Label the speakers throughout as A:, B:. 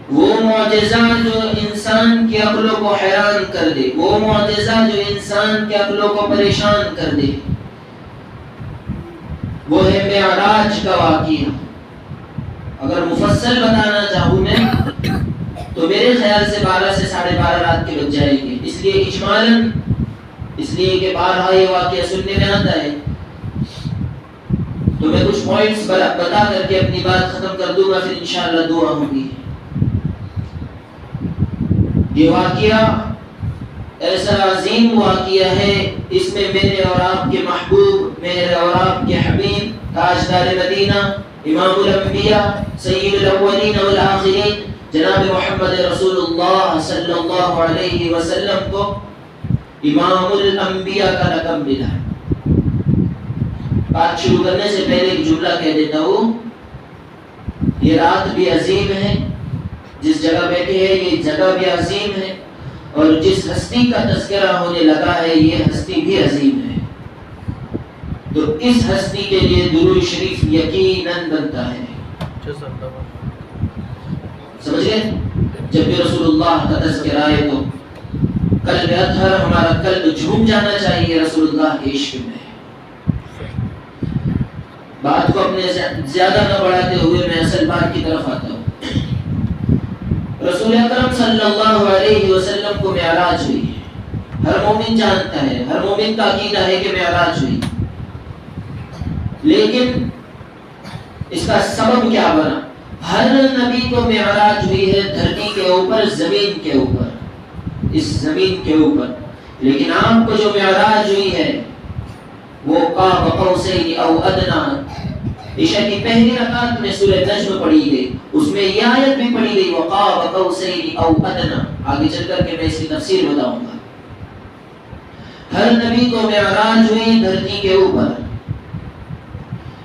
A: وہ معجزہ جو انسان کی عقلوں کو حیران کر دے، وہ معجزہ جو انسان کی عقلوں کو پریشان کر دے، وہ ہے معراج کا واقعہ۔ اگر مفصل بتانا چاہوں میں تو میرے خیال سے 12 سے 12:30 رات کے بج جائیں گے، اس لیے اجمالاً، اس لیے کہ بارہا یہ واقعہ سننے میں آتا ہے، تو میں کچھ پوائنٹس بتا کر کے اپنی بات ختم کر دوں گا، پھر انشاءاللہ دعا ہوگی۔ یہ واقعہ ایسا عظیم واقعہ ہے، اس میں میرے اور آپ کے محبوب، میرے اور آپ کے حبیب، تاجدار مدینہ، امام الانبیاء، سید الاولین والآخرین، جناب محمد رسول اللہ صلی اللہ علیہ وسلم کو امام الانبیاء کا لقب ملا ہے۔ بات شروع کرنے سے پہلے ایک جملہ کہہ دیتا ہوں، یہ رات بھی عظیم ہے، جس جگہ بیٹھے ہیں یہ جگہ بھی عظیم ہے، اور جس ہستی کا تذکرہ ہونے لگا ہے یہ ہستی بھی عظیم ہے، تو اس ہستی کے لیے درود شریف یقیناً بنتا ہے۔ سمجھ گئے؟ جب بھی رسول اللہ کا تذکرہ آئے تو قلب اطہر، ہمارا قلب جھوم جانا چاہیے رسول اللہ کے عشق میں۔ بات کو اپنے زیادہ نہ بڑھاتے ہوئے میں اصل بات کی طرف آتا ہوں۔ رسول اکرم صلی اللہ علیہ وسلم کو معراج ہوئی ہے، ہر مومن جانتا ہے، ہر مومن کا عقیدہ ہے کہ معراج ہوئی، لیکن اس کا سبب کیا بنا؟ ہر نبی کو معراج ہوئی ہے دھرتی کے اوپر، زمین کے اوپر، اس زمین کے اوپر، لیکن آپ کو جو معراج ہوئی ہے وہ قاب قوسین او ادنا، عشاء کی پہلی رکعت میں سورہ نجم پڑھی گئی، اس میں یہ آیت بھی پڑھی گئی وقاب قوسین او ادنا۔ آگے چل کر کے میں اس کی تفسیر بتاؤں گا۔ ہر نبی کو معراج ہوئی دھرتی کے اوپر،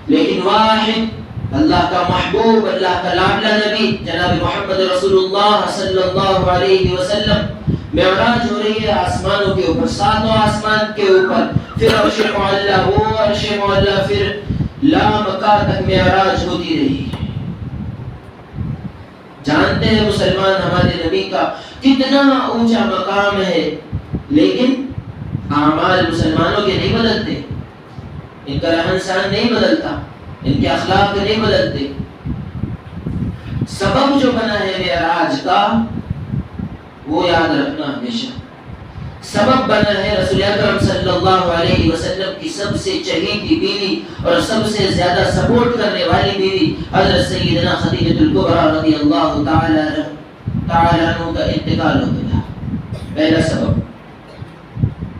A: لیکن واحد اللہ کا محبوب، اللہ کا لاڈلا نبی جناب محمد رسول اللہ صلی اللہ علیہ وسلم، معراج ہو رہی ہے آسمانوں کے اوپر، ساتوں آسمان کے اوپر، پھر عرش معلی، وہ عرش معلی، پھر لامکا تک معراج ہوتی رہی ہے۔ جانتے ہیں مسلمان ہمارے نبی کا کتنا اونچا مقام ہے، لیکن اعمال مسلمانوں کے نہیں بدلتے، ان کا رہن سہن نہیں بدلتا، ان کے اخلاق نہیں بدلتے۔ سبب جو بنا ہے معراج کا وہ یاد رکھنا ہمیشہ، سبب بنا ہے رسول اکرم صلی اللہ علیہ وسلم کی سب سے چہیتی بیوی اور سب سے زیادہ سپورٹ کرنے والی بیوی حضرت سیدنا خدیجہ الکبریٰ رضی اللہ تعالی عنہ کا انتقال ہو گیا۔ پہلا سبب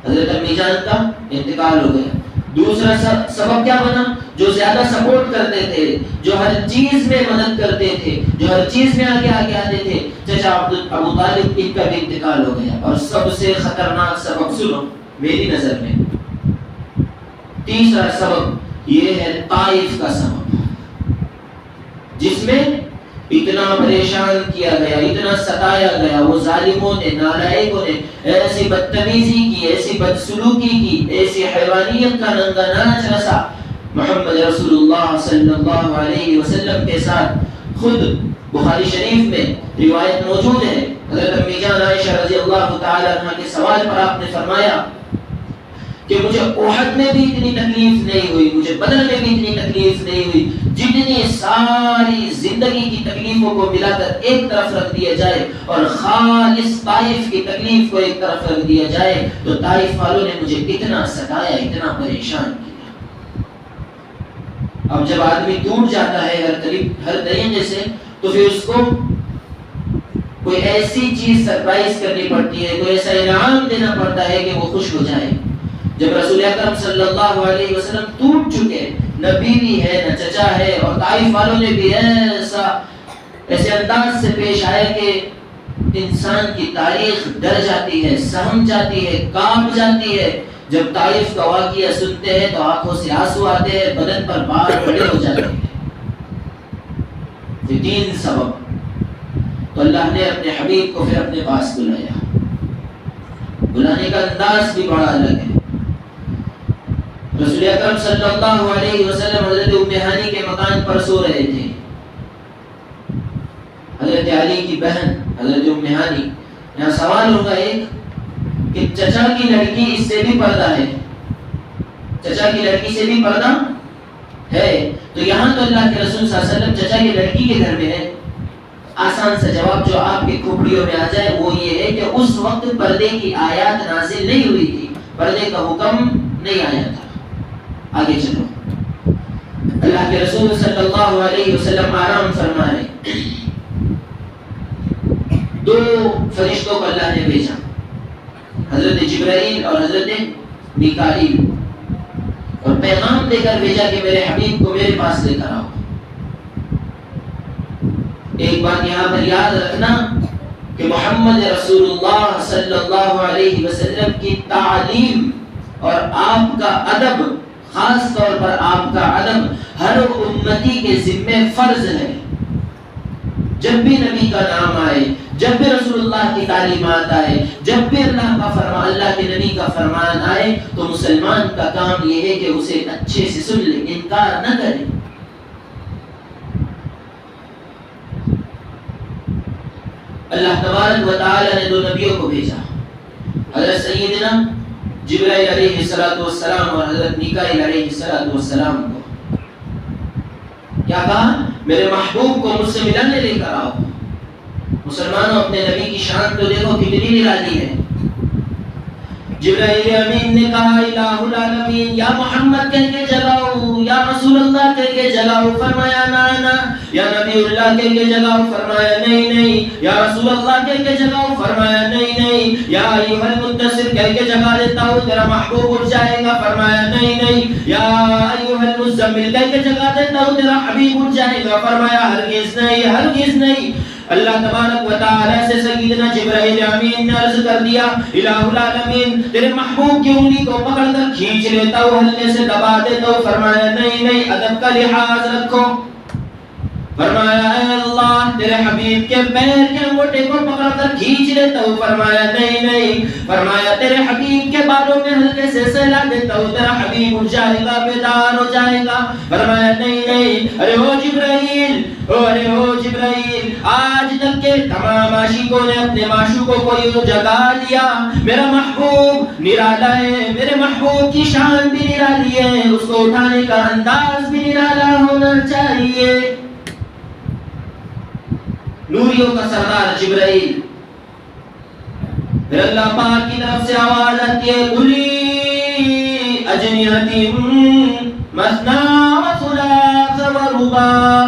A: حضرت امی جان کا انتقال ہو گیا۔ دوسرا سبب کیا بنا؟ جو زیادہ سپورٹ کرتے تھے، جو ہر چیز میں مدد کرتے تھے، جو ہر چیز میں آگے آتے تھے، چچا ابو طالب، ان کا بھی انتقال ہو گیا۔ اور سب سے خطرناک سبب سنو میری نظر میں، تیسرا سبب یہ ہے طائف کا سبب، جس میں اتنا پریشان کیا گیا، اتنا ستایا گیا، وہ ظالموں نے، نالائقوں نے ایسی بدتمیزی کی، ایسی بدسلوکی کی، ایسی حیوانیت کا ننگا ناچ رسا محمد رسول اللہ صلی اللہ علیہ وسلم کے ساتھ۔ خود بخاری شریف میں روایت موجود ہے، حضرت امی جان عائشہ رضی اللہ تعالی عنہ کے سوال پر آپ نے فرمایا کہ مجھے احد میں بھی اتنی تکلیف نہیں ہوئی، مجھے بدر میں بھی اتنی تکلیف نہیں ہوئی، جتنی ساری زندگی کی تکلیفوں کو ملا کر ایک طرف رکھ دیا جائے اور خالص طائف کی تکلیف کو ایک طرف رکھ دیا جائے تو طائف والوں نے مجھے اتنا ستایا، اتنا پریشان کیا۔ اب جب آدمی ٹوٹ جاتا ہے ہر طریقے سے تو پھر اس کو کوئی ایسی چیز سرپرائز کرنی پڑتی ہے، کوئی ایسا انعام دینا پڑتا ہے کہ وہ خوش ہو جائے۔ جب رسول اکرم صلی اللہ علیہ وسلم ٹوٹ چکے، نہ بیوی ہے نہ چچا ہے، اور طائف والوں نے بھی ایسے انداز سے پیش آئے کہ انسان کی تاریخ ڈر جاتی ہے، سہم جاتی ہے، کانپ جاتی ہے۔ جب طائف کا واقعہ سنتے ہیں تو آنکھوں سے آنسو آتے ہیں، بدن پر بال کھڑے ہو جاتے ہیں۔ یہ تین سبب، تو اللہ نے اپنے حبیب کو پھر اپنے پاس بلایا۔ بلانے کا انداز بھی بڑا الگ ہے۔ رسول اکرم صلی اللہ علیہ وسلم حضرت ام ہانی کے مکان پر سو رہے تھے۔ حضرت علی کی بہن حضرت ام ہانی، یہاں سوال ہوگا ایک کہ چچا کی لڑکی اس سے بھی پردہ ہے، چچا کی لڑکی سے بھی پردہ ہے، تو یہاں تو اللہ کے رسول صلی اللہ علیہ وسلم چچا کی لڑکی کے گھر میں ہے۔ آسان سا جواب جو آپ کی کھوپڑیوں میں آ جائے وہ یہ ہے کہ اس وقت پردے کی آیات نازل نہیں ہوئی تھی، پردے کا حکم نہیں آیا تھا۔ آگے چلو، اللہ کے رسول صلی اللہ علیہ وسلم آرام فرما رہے، دو فرشتوں کو اللہ نے بھیجا، حضرت جبرائیل اور حضرت میکائیل، اور پیغام دے کر بھیجا کہ میرے حبیب کو میرے پاس لے کر آؤ۔ ایک بات یہاں پر یاد رکھنا کہ محمد رسول اللہ صلی اللہ علیہ وسلم کی تعلیم اور آپ کا ادب، خاص طور پر آپ کا ادب ہر امتی کے ذمہ فرض ہے۔ جب بھی نبی کا نام آئے، جب بھی رسول اللہ کی تعلیمات آئے، جب بھی اللہ کے نبی کا فرمان آئے، تو مسلمان کا کام یہ ہے کہ اسے اچھے سے سن لے، انکار نہ کرے۔ اللہ تبارک و تعالی نے دو نبیوں کو بھیجا، حضرت سیدنا جبرائیل علیہ السلام اور حضرت میکائیل علیہ السلام کو۔ کیا کہا؟ میرے محبوب کو مجھ سے ملانے لے کر آؤ۔ مسلمانوں، اپنے نبی کی شان تو دیکھو کتنی نرالی ہے۔ جبرائیل امین نے کہا الہ العالمین یا محمد کہہ کے جگاؤ، یا رسول اللہ کہہ کے جگاؤ، فرمایا نا نا، یا نبی اللہ کہہ کے جگاؤ، فرمایا نہیں نہیں، یا رسول اللہ کہہ کے جگاؤ، فرمایا نہیں نہیں، یا ایھا المدثر کہہ کے جگا دیتا ہوں تیرا محبوب اٹھ جائے گا، فرمایا نہیں نہیں، یا ایھا المزمل کہہ کے جگا دیتا ہوں تیرا حبیب اٹھ جائے گا، فرمایا ہرگز نہیں ہرگز نہیں۔ اللہ تبارک و تعالی سے سیدنا جبرائیل امین نے عرض کر دیا الہ العالمین تیرے محبوب کی انگلی کو پکڑ کر کھینچ لیتا ہوں، ہلکے سے دبا دیتا ہوں، فرمایا نہیں نہیں، ادب کا لحاظ رکھو۔ فرمایا اے اللہ تیرے حبیب کے پیر کے انگوٹے کو پکڑ کر کھینچ لیتا ہوں، فرمایا نہیں نہیں، فرمایا تیرے حبیب کے بالوں میں ہلکے سے سہلا دیتا ہوں، تیرا حبیب اٹھ جائے گا، بیدار ہو جائے گا، فرمایا نہیں نہیں۔ ارے او جبرائیل، ارے او جبرائیل، آج تک کے تمام عاشقوں نے اپنے معشوقوں کو یوں جگا لیا، میرا محبوب نرالا ہے، میرے محبوب کی شان بھی نرالی ہے، اس کو اٹھانے کا انداز بھی نرالا ہونا چاہیے۔ نوریوں کا سردار جبرائیل، پھر اللہ پاک کی طرف سے آواز آتی ہے اُولی اجنحۃ مثنی و ثلاث و رباع۔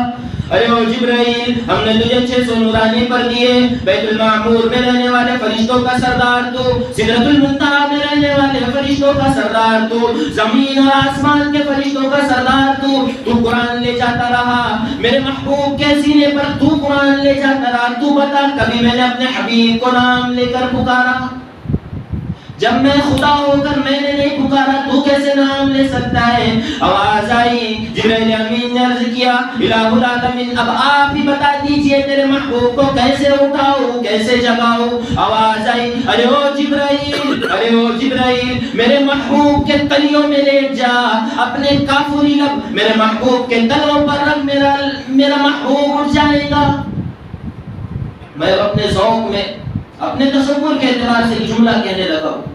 A: ارے او جبرائیل، ہم نے تجھے 600 نورانی پر دیے، بیت المعمور میں رہنے والے فرشتوں کا سردار تو، سدرۃ المنتہا میں رہنے والے فرشتوں کا سردار تو، زمین اور آسمان کے فرشتوں کا سردار تو قرآن لے جاتا رہا، میرے محبوب کے سینے پر تو قرآن لے جاتا رہا۔ تو بتا کبھی میں نے اپنے حبیب کو نام لے کر پکارا؟ جب میں خدا ہو کر میں نے نہیں پکارا تو کیسے نام لے سکتا ہے؟ آواز آئی، جبرائیل امین نے عرض کیا الہ العالمین اب آپ ہی بتا دیجئے تیرے محبوب کو کیسے اٹھاؤ، کیسے جگاؤ؟ آواز آئی ارے او جبرائیل، ارے او جبرائیل، میرے محبوب کے تلیوں میں لیٹ جا، اپنے کافری لب میرے محبوب کے تلوں پر رکھ، میرا محبوب اٹھ جائے گا۔ میں اپنے ذوق میں اپنے تصور کے اعتبار سے جملہ کہنے لگا ہوں۔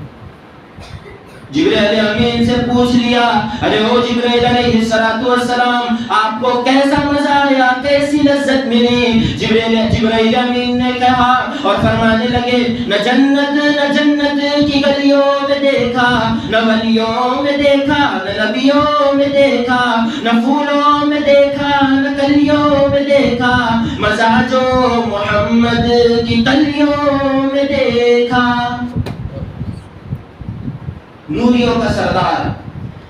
A: جبرائیل امین سے پوچھ لیا ارے او جبرائیل علیہ السلام، آپ کو کیسا مزہ آیا، کیسی لذت ملی؟ جبرائیل امین نے کہا اور فرمانے لگے نہ جنت کی گلیوں میں دیکھا، نہ ولیوں میں دیکھا، نہ نبیوں میں دیکھا، نہ پھولوں میں دیکھا، نہ کلیوں میں دیکھا، مزہ جو محمد کی تلیوں میں دیکھا۔ نوریوں کا سردار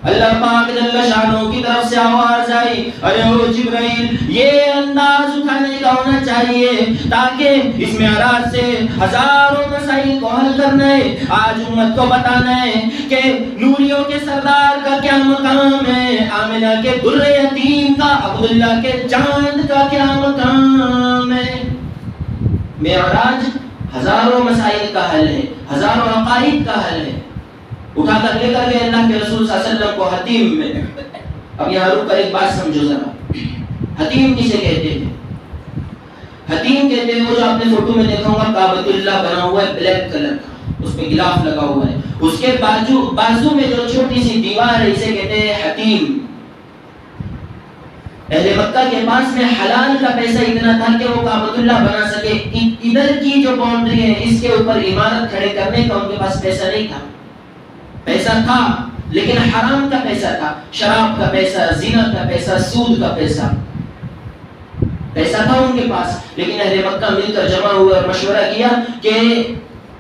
A: اللہ پاک جل شانہ کی طرف سے آواز آئی ارے او جبرائیل، یہ انداز اٹھانے کا ہونا چاہیے تاکہ اس معراج سے ہزاروں مسائل کو حل کرنا ہے۔ آج امت کو بتانا ہے کہ نوریوں کے سردار کا کیا مقام ہے، آمنہ کے در یتیم کا، عبداللہ کے چاند کا کیا مقام ہے۔ معراج ہزاروں مسائل کا حل ہے، ہزاروں عقائد کا حل ہے۔ اٹھا کر لے کر گئے اللہ کے رسول صلی اللہ علیہ وسلم کو حتیم میں۔ اب یہاں رک کر ایک بات سمجھو ذرا، حتیم کسے کہتے ہیں؟ حتیم کہتے ہیں وہ جو آپ نے فوٹو میں دیکھا ہوگا کعبۃ اللہ بنا ہوا ہے بلیک کلر کا، اس پہ غلاف لگا ہوا ہے، اس کے بازو میں جو چھوٹی سی دیوار ہے اسے کہتے ہیں حتیم۔ اہل مکہ کے پاس میں حلال کا پیسہ اتنا تھا کہ وہ کعبۃ اللہ بنا سکے، ادھر کی جو باؤنڈری ہے اس کے اوپر عمارت کھڑے کرنے کا ان کے پاس پیسہ نہیں تھا۔ پیسہ تھا لیکن حرام کا پیسہ تھا، شراب کا پیسہ، زنا کا پیسہ، سود کا پیسہ تھا ان کے پاس۔ لیکن اہل مکہ مل کر جمع ہوئے اور مشورہ کیا کہ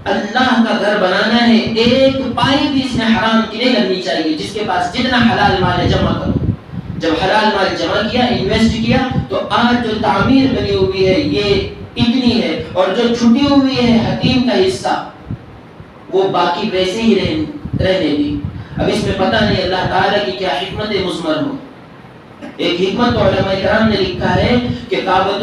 A: اللہ کا گھر بنانا ہے، ایک پائی بھی اس میں حرام کی نہیں لگنی چاہیے، جس کے پاس جتنا حلال مال ہے جمع کرو۔ جب حلال مال جمع کیا، انویسٹ کیا، تو آج جو تعمیر بنی ہوئی ہے یہ اتنی ہے، اور جو چھٹی ہوئی ہے حتیم کا حصہ وہ باقی ویسے ہی رہنے دی۔ اب اس میں پتہ نہیں اللہ تعالیٰ کی کیا حکمت مضمر ہو۔ ایک حکمت علماء کرام نے لکھا ہے کہ کعبۃ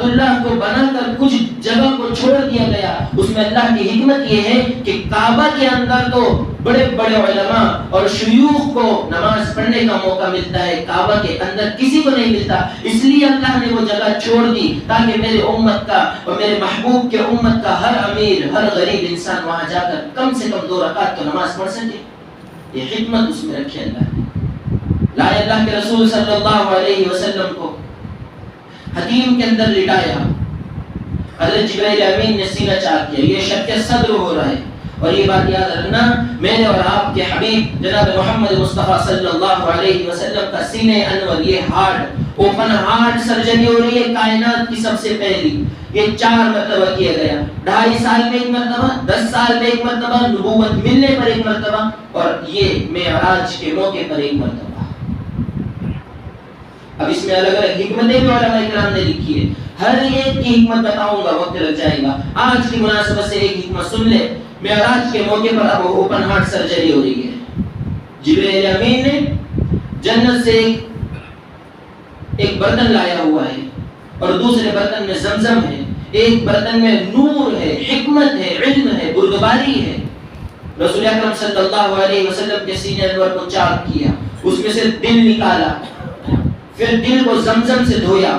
A: اللہ کو بنا کر کچھ جگہ کو چھوڑ دیا گیا، اس میں اللہ کی حکمت یہ ہے کہ کعبہ کے اندر تو بڑے بڑے علماء اور شیوخ کو نماز پڑھنے کا موقع ملتا ہے، کعبہ کے اندر کسی کو نہیں ملتا، اس لیے اللہ نے وہ جگہ چھوڑ دی تاکہ میرے امت کا اور میرے محبوب کے امت کا ہر امیر، ہر غریب انسان وہاں جا کر کم سے کم 2 رکعت تو نماز پڑھ سکے۔ یہ حکمت اس میں رکھی اللہ نے۔ لائے اللہ کے رسول صلی اللہ علیہ وسلم کو حتیم کے اندر لٹایا، حضرت جبرائیل امین نے سینہ چاک کیا، یہ شق صدر ہو رہا ہے۔ اور یہ بات یاد رکھنا، میرے اور آپ کے حبیب جناب محمد مصطفیٰ صلی اللہ علیہ وسلم کا سینہ انور، یہ ہارٹ اوپن ہارٹ سرجری ہو رہی ہے کائنات کی سب سے پہلی، یہ 4 مرتبہ کیا گیا، 2.5 سال میں 1 مرتبہ، 10 سال میں 1 مرتبہ، نبوت ملنے پر 1 مرتبہ، اور یہ معراج کے موقع پر 1 مرتبہ۔ اب اس میں الگ الگ حکمتیں بھی علماء کرام نے لکھی ہے، ہر ایک کی حکمت بتاؤں گا، وقت لگ جائے گا۔ آج کی مناسبت سے ایک حکمت سن لے، معراج کے موقع پر اب اوپن ہارٹ سرجری ہو رہی ہے۔ جبرائیل امین نے جنت سے ایک برتن لایا ہوا ہے، اور دوسرے برتن میں زمزم ہے، ایک برتن میں نور ہے، حکمت ہے، علم ہے، بردباری ہے۔ رسول اکرم صلی اللہ علیہ وسلم کے سینہ انور کو چاک کیا، اس میں سے دل نکالا، پھر دل کو زمزم سے دھویا،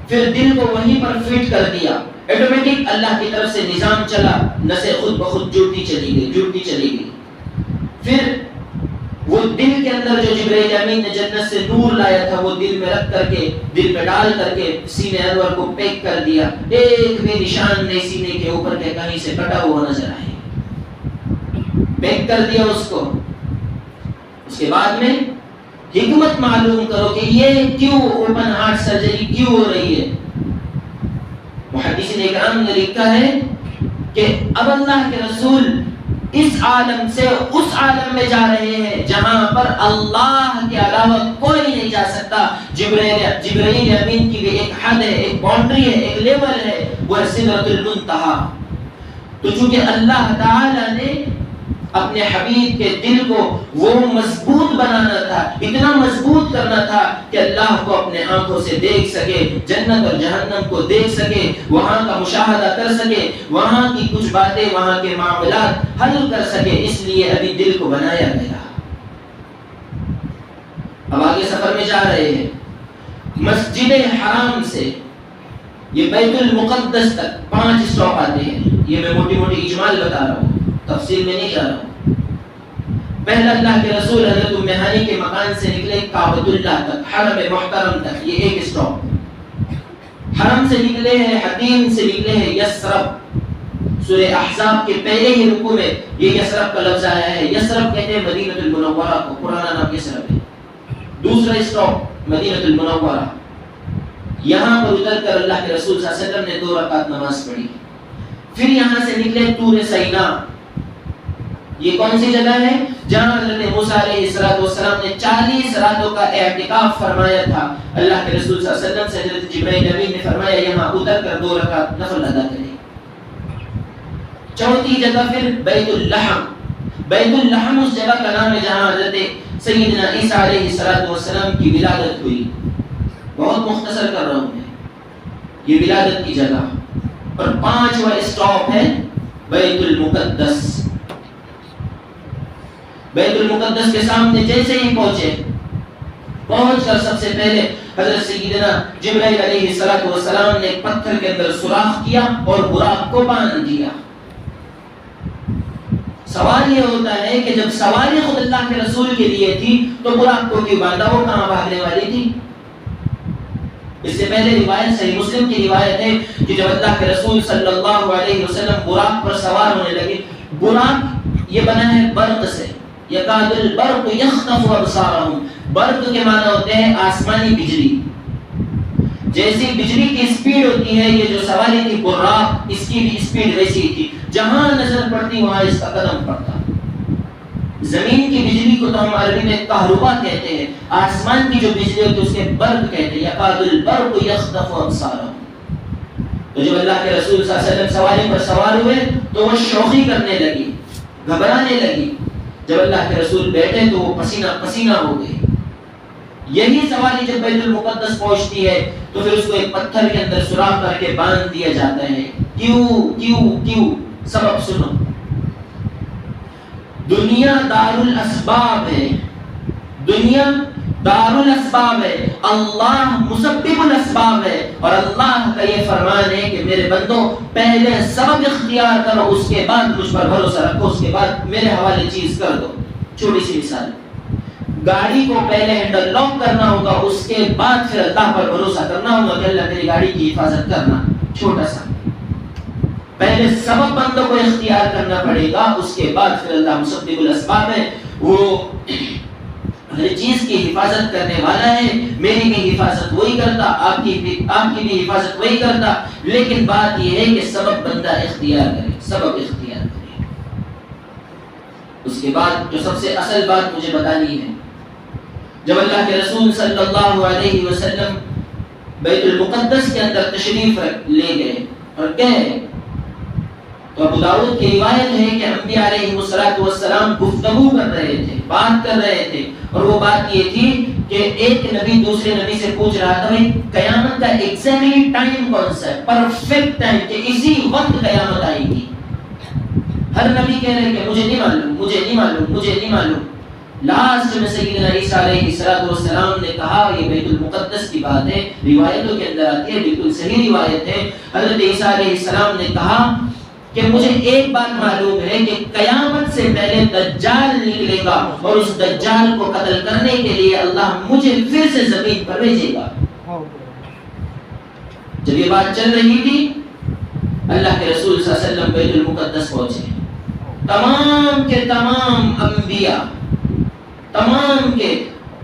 A: پھر دل کو وہیں پر فٹ کر دیا، آٹومیٹک اللہ کی طرف سے نظام چلا، نسیں خود بخود جڑتی چلی گئی۔ پھر وہ دل کے اندر جو جبرائیل امین نے جنت سے نور لایا تھا وہ دل میں رکھ کر کے، دل میں ڈال کر کے سینے انور کو پیک کر دیا، ایک بھی نشان نہیں سینے کے اوپر کے کہیں سے کٹا ہوا نظر آئے، پیک کر دیا اس کو۔ اس کے بعد میں حکمت معلوم کرو کہ یہ کیوں اوپن ہارٹ سرجری کیوں ہو رہی ہے۔ محدثین کرام نے لکھا ہے کہ اب اللہ کے رسول اس عالم سے اس عالم میں جا رہے ہیں جہاں پر اللہ کے علاوہ کوئی نہیں جا سکتا۔ جبرائیل امین کی بھی ایک حد ہے، ایک باؤنڈری ہے، ایک لیول ہے، وہ ہے سدرۃ المنتہا۔ تو چونکہ اللہ تعالی نے اپنے حبیب کے دل کو وہ مضبوط بنانا تھا، اتنا مضبوط کرنا تھا کہ اللہ کو اپنے آنکھوں سے دیکھ سکے، جنت اور جہنم کو دیکھ سکے، وہاں کا مشاہدہ کر سکے، وہاں کی کچھ باتیں، وہاں کے معاملات حل کر سکے، اس لیے ابھی دل کو بنایا گیا۔ اب آگے سفر میں جا رہے ہیں، مسجد حرام سے یہ بیت المقدس تک 5 اسٹاپ آتے ہیں، یہ میں موٹی موٹی اجمال بتا رہا ہوں، تفصیل میں نہیں جا رہا ہوں۔ پہلا اللہ کے رسول حضرت ام ہانی کے مکان سے نکلے کعبۃ اللہ تک، حرم محترم تک، یہ ایک اسٹاپ۔ حرم سے نکلے ہیں، حتیم سے نکلے ہیں یثرب۔ سورہ احزاب کے پہلے ہی رکوع میں یہ یثرب کا لفظ آیا ہے۔ یثرب کہتے ہیں مدینہ المنورہ کو، پرانا نام یثرب ہے۔ دوسرا اسٹاپ مدینہ المنورہ، یہاں پر اتر کر اللہ کے رسول صلی اللہ علیہ وسلم نے 2 رکعت نماز پڑھی۔ پھر یہاں سے نکلے طور سینا، یہ کون سی جگہ ہے؟ جہاں حضرت موسیٰ علیہ السلام نے 40 راتوں کا اعتکاف فرمایا تھا۔ اللہ کے رسول صلی اللہ علیہ وسلم سے حضرت جبرائیل امین نے فرمایا یہاں اتر کر 2 رکعت نفل ادا کریں۔ چوتھی جگہ پھر بیت اللحم۔ بیت اللحم اس جگہ کا نام ہے جہاں حضرت سیدنا عیسیٰ علیہ السلام کی ولادت ہوئی۔ بہت مختصر کر رہا ہوں میں، یہ ولادت کی جگہ۔ اور 5واں اسٹاپ ہے بیت المقدس۔ بیت المقدس کے سامنے جیسے ہی پہنچے، پہنچ کر سب سے پہلے حضرت سیدنا جبرائیل علیہ السلام نے ایک پتھر کے اندر سوراخ کیا اور براق کو باندھ دیا۔ سوال یہ ہوتا ہے کہ جب سواری خود اللہ کے رسول کے لیے تھی تو براق کو کیوں باندھا؟ وہ کہاں بھاگنے والی تھی؟ اس سے پہلے روایت صحیح مسلم کی روایت ہے کہ جب اللہ کے رسول صلی اللہ علیہ وسلم براق پر سوار ہونے لگے، براق یہ بنا ہے برق سے، یکاد البرق یخطف ابصارهم، برق کے معنی ہوتے ہیں آسمانی بجلی، جیسی بجلی کی سپیڈ ہوتی ہے یہ جو سواری تھی براق، اس کی بھی سپیڈ ویسی تھی، جہاں نظر پڑتی وہاں اس کا قدم پڑتا۔ زمین کی بجلی کو تو ہم عربی میں کہربا کہتے ہیں، آسمان کی جو بجلی ہوتی ہے اس کے برق کہتے ہیں، یکاد البرق یخطف ابصارهم۔ تو جب اللہ کے رسول صلی اللہ علیہ وسلم سواری پر سوار ہوئے تو وہ شوخی کرنے لگی، گھبرانے لگی۔ جب اللہ کے رسول بیٹھے تو وہ پسینہ پسینہ ہو گئی۔ یہی سواری جب بیت المقدس پہنچتی ہے تو پھر اس کو ایک پتھر کے اندر سوراخ کر کے باندھ دیا جاتا ہے۔ کیوں؟ سبب سنو۔ دنیا دار الاسباب ہے، دنیا دار الاسباب ہے، اللہ مسبب الاسباب ہے، اور اللہ کا یہ فرمان ہے کہ میرے بندوں پہلے سبب اختیار کرو، اس کے بعد مجھ پر بھروسہ رکھو، اس کے بعد میرے حوالے چیز کر دو۔ چھوٹی سی مثال، گاڑی کو پہلے ہینڈل لاک کرنا ہوگا، اس کے بعد پھر اللہ پر بھروسہ کرنا ہوگا کہ اللہ میری گاڑی کی حفاظت کرنا۔ چھوٹا سا، پہلے سبب بندوں کو اختیار کرنا پڑے گا، اس کے بعد پھر اللہ مسبب الاسباب ہے، وہ ہر چیز کی حفاظت کرنے والا ہے۔ میری بھی حفاظت وہی کرتا، آپ کی بھی حفاظت وہی کرتا، لیکن بات یہ ہے کہ سبب بندہ اختیار کرے، سبب اختیار کرے۔ اس کے بعد جو سب سے اصل بات مجھے بتانی ہے، جب اللہ کے رسول صلی اللہ علیہ وسلم بیت المقدس کے اندر تشریف لے گئے اور گئے تو ابو داؤد کی روایت ہے کہ انبیاء علیہ السلام گفتگو کر رہے تھے، بات کر رہے تھے، اور وہ بات یہ تھی کہ ایک نبی دوسرے نبی سے پوچھ رہا تھا بھائی قیامت کا ایگزیکٹلی ٹائم کون سا ہے، پرفیکٹ ٹائم، کہ اسی وقت قیامت آئے گی۔ ہر نبی کہہ رہے کہ مجھے نہیں معلوم۔ لاسٹ میں سیدنا عیسیٰ علیہ السلام نے کہا، یہ بیت المقدس کی بات ہے، روایتوں کے اندر آتی ہے، بالکل صحیح روایت ہے، حضرت عیسیٰ علیہ السلام نے کہا کہ مجھے ایک بات معلوم ہے کہ قیامت سے پہلے دجال نکلے گا، اور اس دجال کو قتل کرنے کے لیے اللہ مجھے پھر سے زمین پر بھیجے گا۔ جب یہ بات چل رہی تھی، اللہ کے رسول صلی اللہ علیہ وسلم بیت المقدس پہنچے۔ تمام کے تمام انبیاء، تمام کے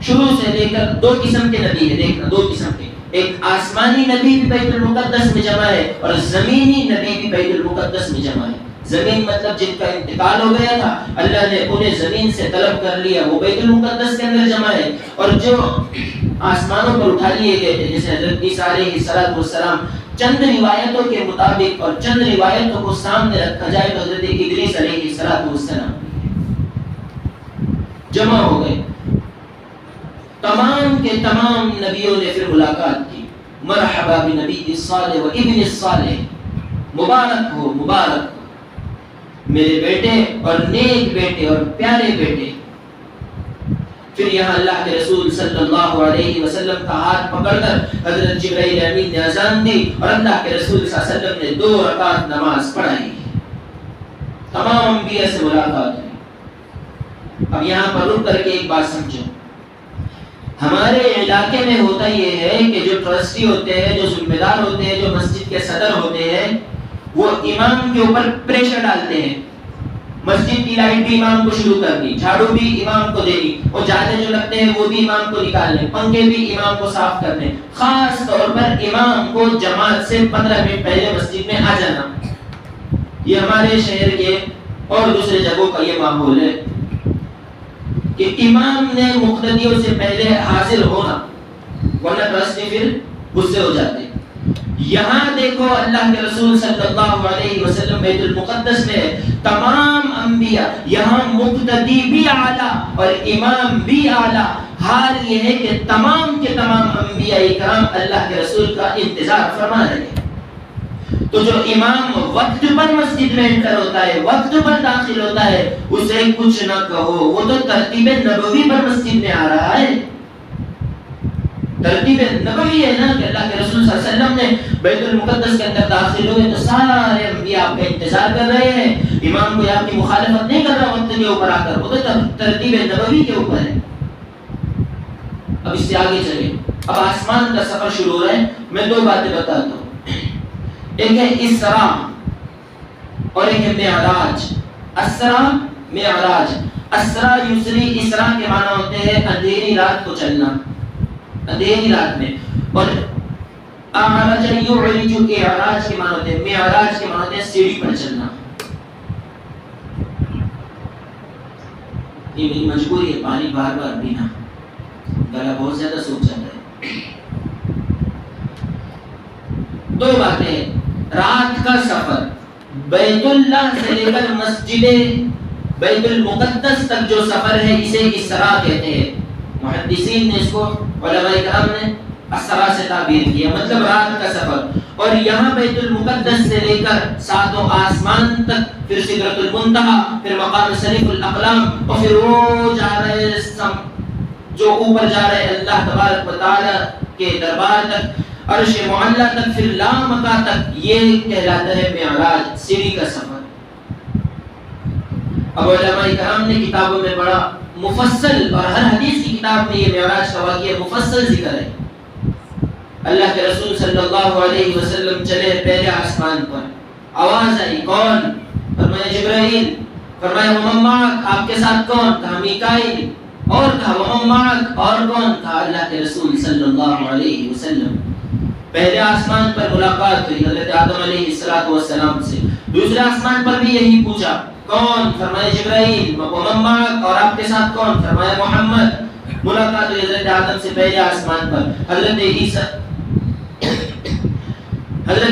A: شروع سے لے کر دو قسم کے نبی ہیں، دیکھنا دو قسم کے، ایک آسمانی نبی بھی بیت المقدس میں جمع ہے اور زمینی نبی بھی بیت المقدس میں جمع ہے۔ زمین مطلب جن کا انتقال ہو گیا تھا، اللہ نے انہیں زمین سے طلب کر لیا، وہ بیت المقدس کے اندر جمع ہے، اور جو آسمانوں پر اٹھا لیے گئے تھے جیسے حضرت عیسیٰ علیہ السلام، چند روایتوں کے مطابق اور چند روایتوں کو سامنے رکھا جائے تو حضرت ادریس علیہ السلام جمع ہو گئے۔ تمام کے تمام نبیوں نے پھر ملاقات کی، مرحبا بنبی الصالح و ابن الصالح، مبارک ہو میرے بیٹے اور نیک بیٹے اور پیارے بیٹے۔ پھر یہاں اللہ کے رسول صلی اللہ علیہ وسلم کا ہاتھ پکڑ کر حضرت جبرائیل امین نے اذان دی اور اللہ کے رسول صلی اللہ علیہ وسلم نے 2 رکعت نماز پڑھائی۔ تمام انبیاء سے ملاقات ہوئی۔ اب یہاں پر رک کر کے ایک بات سمجھو، ہمارے علاقے میں ہوتا یہ ہے کہ جو ٹرسٹی ہوتے ہیں، جو ذمہ دار ہوتے ہیں، جو مسجد کے صدر ہوتے ہیں، وہ امام کے اوپر پریشر ڈالتے ہیں، مسجد کی لائٹ بھی امام کو شروع کرنی، جھاڑو بھی امام کو دینی، اور جالے جو لگتے ہیں وہ بھی امام کو نکالنے، پنکھے بھی امام کو صاف کرنے، خاص طور پر امام کو جماعت سے 15 منٹ پہلے مسجد میں آ جانا۔ یہ ہمارے شہر کے اور دوسرے جگہوں کا یہ معمول ہے کہ امام نے مقتدیوں سے پہلے حاضر ہونا، ورنہ ٹرسٹی پھر غصے ہو جاتے۔ یہاں دیکھو اللہ کے رسول صلی اللہ علیہ وسلم بیت المقدس میں تمام انبیاء، یہاں مقتدی بھی اعلیٰ اور امام بھی اعلیٰ۔ حال یہ ہے کہ تمام کے تمام انبیاء کرام اللہ کے رسول کا انتظار فرما رہے ہیں۔ تو جو امام وقت پر مسجد میں انٹر ہوتا ہے، وقت پر داخل ہوتا ہے، اسے کچھ نہ کہو، وہ تو ترتیب نبوی پر مسجد میں آ رہا ہے۔ ترتیب نبوی ہے نا کہ اللہ کے رسول صلی اللہ علیہ وسلم نے بیت المقدس کے اندر داخل ہوئے تو سارے انبیاء آپ کا انتظار کر رہے ہیں، امام کوئی آپ کی مخالفت نہیں کر رہا وقت کے اوپر آ کر، وہ تو ترتیب نبوی کے اوپر ہے۔ اب اس سے آگے چلیں، اب آسمان کا سفر شروع ہو رہا ہے۔ میں دو باتیں بتاتا ہوں، ایک ہے اسراء اور ایک ہے معراج۔ اسراء معراج، اسراء یسری، اسراء کے معنی ہوتے ہیں اندھیری رات کو چلنا، اندھیری رات میں، اور اعرج یعرج، اعراج کے معنی ہوتے ہیں، معراج کے معنی ہوتے ہیں سیڑھی پر چلنا۔ یہ میری مجبوری ہے، پانی بار بار پینا، گلا بہت زیادہ سوکھ جاتا ہے۔ دو باتیں، رات کا سفر، بیت اللہ سے لے کر مسجد بیت المقدس تک جو سفر ہے اسے اسراء کہتے ہیں۔ محدثین نے اس کو، علماء کرام نے اسراء سے تعبیر کیا، مطلب رات کا سفر۔ اور یہاں بیت المقدس سے لے کر ساتوں آسمان تک، پھر سدرۃ المنتہی، پھر مقام شریف الاقلام، اور پھر وہ جا رہے جو اوپر جا رہے اللہ تبارک و تعالی کے دربار تک، عرش معلی تک، پھر لامکہ تک، یہ کہلاتا ہے معراج، سیڑھی کا سفر۔ اب علماء کرام نے کتابوں میں بڑا مفصل، اور ہر حدیث کی کتاب میں یہ معراج کا واقعہ مفصل ذکر ہے۔ اللہ کے رسول صلی اللہ علیہ وسلم چلے پہلے آسمان پر، آواز آئی، کون؟ فرمایا جبرائیل، فرمایا ومن معک، آپ کے ساتھ کون؟ کہا میکائیل، اور کہا ومن معک، اور کون؟ کہا اللہ کے رسول صلی اللہ علیہ وسلم۔ پہلے آسمان پر ملاقات ہوئی حضرت آدم علیہ السلام سے، دوسرے آسمان پر بھی یہی پوچھا، کون؟ فرمایا جبرائیل، ومن معک، اور آپ کے ساتھ کون؟ فرمایا محمد۔ ملاقات ہوئی حضرت آدم سے پہلے آسمان پر، حضرت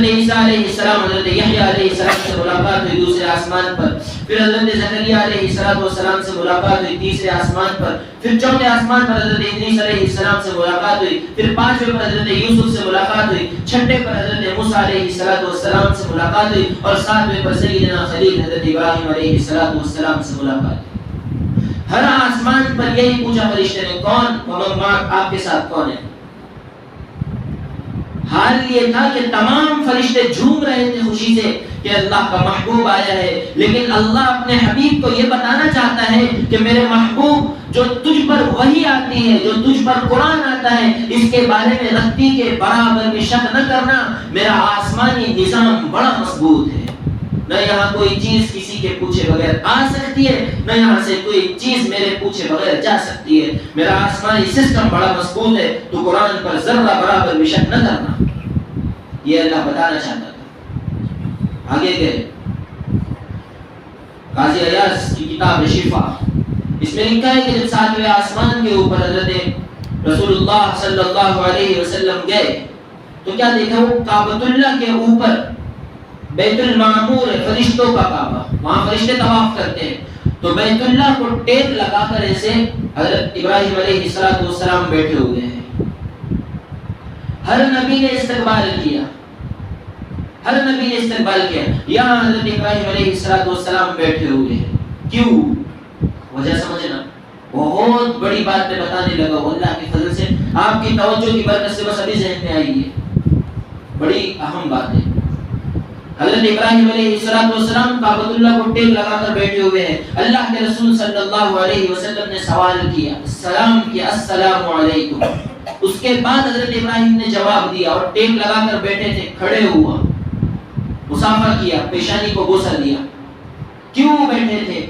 A: عیسیٰ علیہ السلام، حضرت یحییٰ علیہ السلام سے ملاقات ہوئی دوسرے آسمان پر، پھر حضرت زکریا علیہ السلام سے ملاقات ہوئی تیسرے آسمان پر، پھر چوتھے آسمان پر حضرت ادریس علیہ السلام سے ملاقات ہوئی، پھر پانچویں پر حضرت یوسف سے ملاقات ہوئی، چھٹے پر حضرت موسیٰ علیہ السلام سے ملاقات ہوئی، اور ساتویں پر سیدنا خلیل حضرت ابراہیم علیہ السلام سے ملاقات ہوئی۔ ہر آسمان پر یہی پوچھا فرشتے نے، کون؟ ومن معک، آپ کے ساتھ کون ہے؟ حال یہ تھا کہ تمام فرشتے جھوم رہے تھے خوشی سے کہ اللہ کا محبوب آیا ہے، لیکن اللہ اپنے حبیب کو یہ بتانا چاہتا ہے کہ میرے محبوب، جو تجھ پر وحی آتی ہے، جو تجھ پر قرآن آتا ہے، اس کے بارے میں رتی کے برابر بھی شک نہ کرنا، میرا آسمانی نظام بڑا مضبوط ہے، نہ یہاں کوئی چیز کسی کے پوچھے بغیر آ سکتی ہے، نہ یہاں سے کوئی چیز میرے پوچھے بغیر جا سکتی ہے، میرا آسمانی سسٹم بڑا مضبوط ہے، تو قرآن پر ذرہ برابر بھی شک نہ کرنا۔ یہ اللہ بتانا چاہتا تھا۔ آگے گئے، قاضی عیاض کی کتاب شفا، اس میں لکھا ہے کہ جب ساتویں آسمان کے اوپر حضرت رسول اللہ صلی اللہ علیہ وسلم گئے تو کیا دیکھا؟ وہ کعبۃ اللہ کے اوپر بیت المعمور ہے، فرشتوں کا کعبہ، وہاں فرشتے طواف کرتے ہیں، تو بیت اللہ کو ٹیک لگا کر ایسے حضرت ابراہیم علیہ السلام بیٹھے ہوئے ہیں۔ ہر نبی نے استقبال کیا، ہر نبی نے استقبال کیا، یہاں حضرت ابراہیم علیہ السلام بیٹھے ہوئے ہیں۔ کیوں؟ وجہ سمجھنا، بہت بڑی بات میں بتانے لگا ہوں، اللہ کے فضل سے آپ کی توجہ کی برکت سے بس ابھی ذہن میں آئی ہے، بڑی اہم بات ہے۔ حضرت ابراہیم علیہ السلام کعبۃ اللہ کو ٹیک لگا کر بیٹھے ہوئے ہیں، اللہ کے رسول صلی اللہ علیہ وسلم نے سوال کیا، سلام کیا، السلام علیکم، اس کے بعد حضرت ابراہیم نے جواب دیا اور ٹیک لگا کر بیٹھے تھے، کھڑے ہوا، مصافحہ کیا، پیشانی کو بوسہ دیا۔ کیوں بیٹھے تھے؟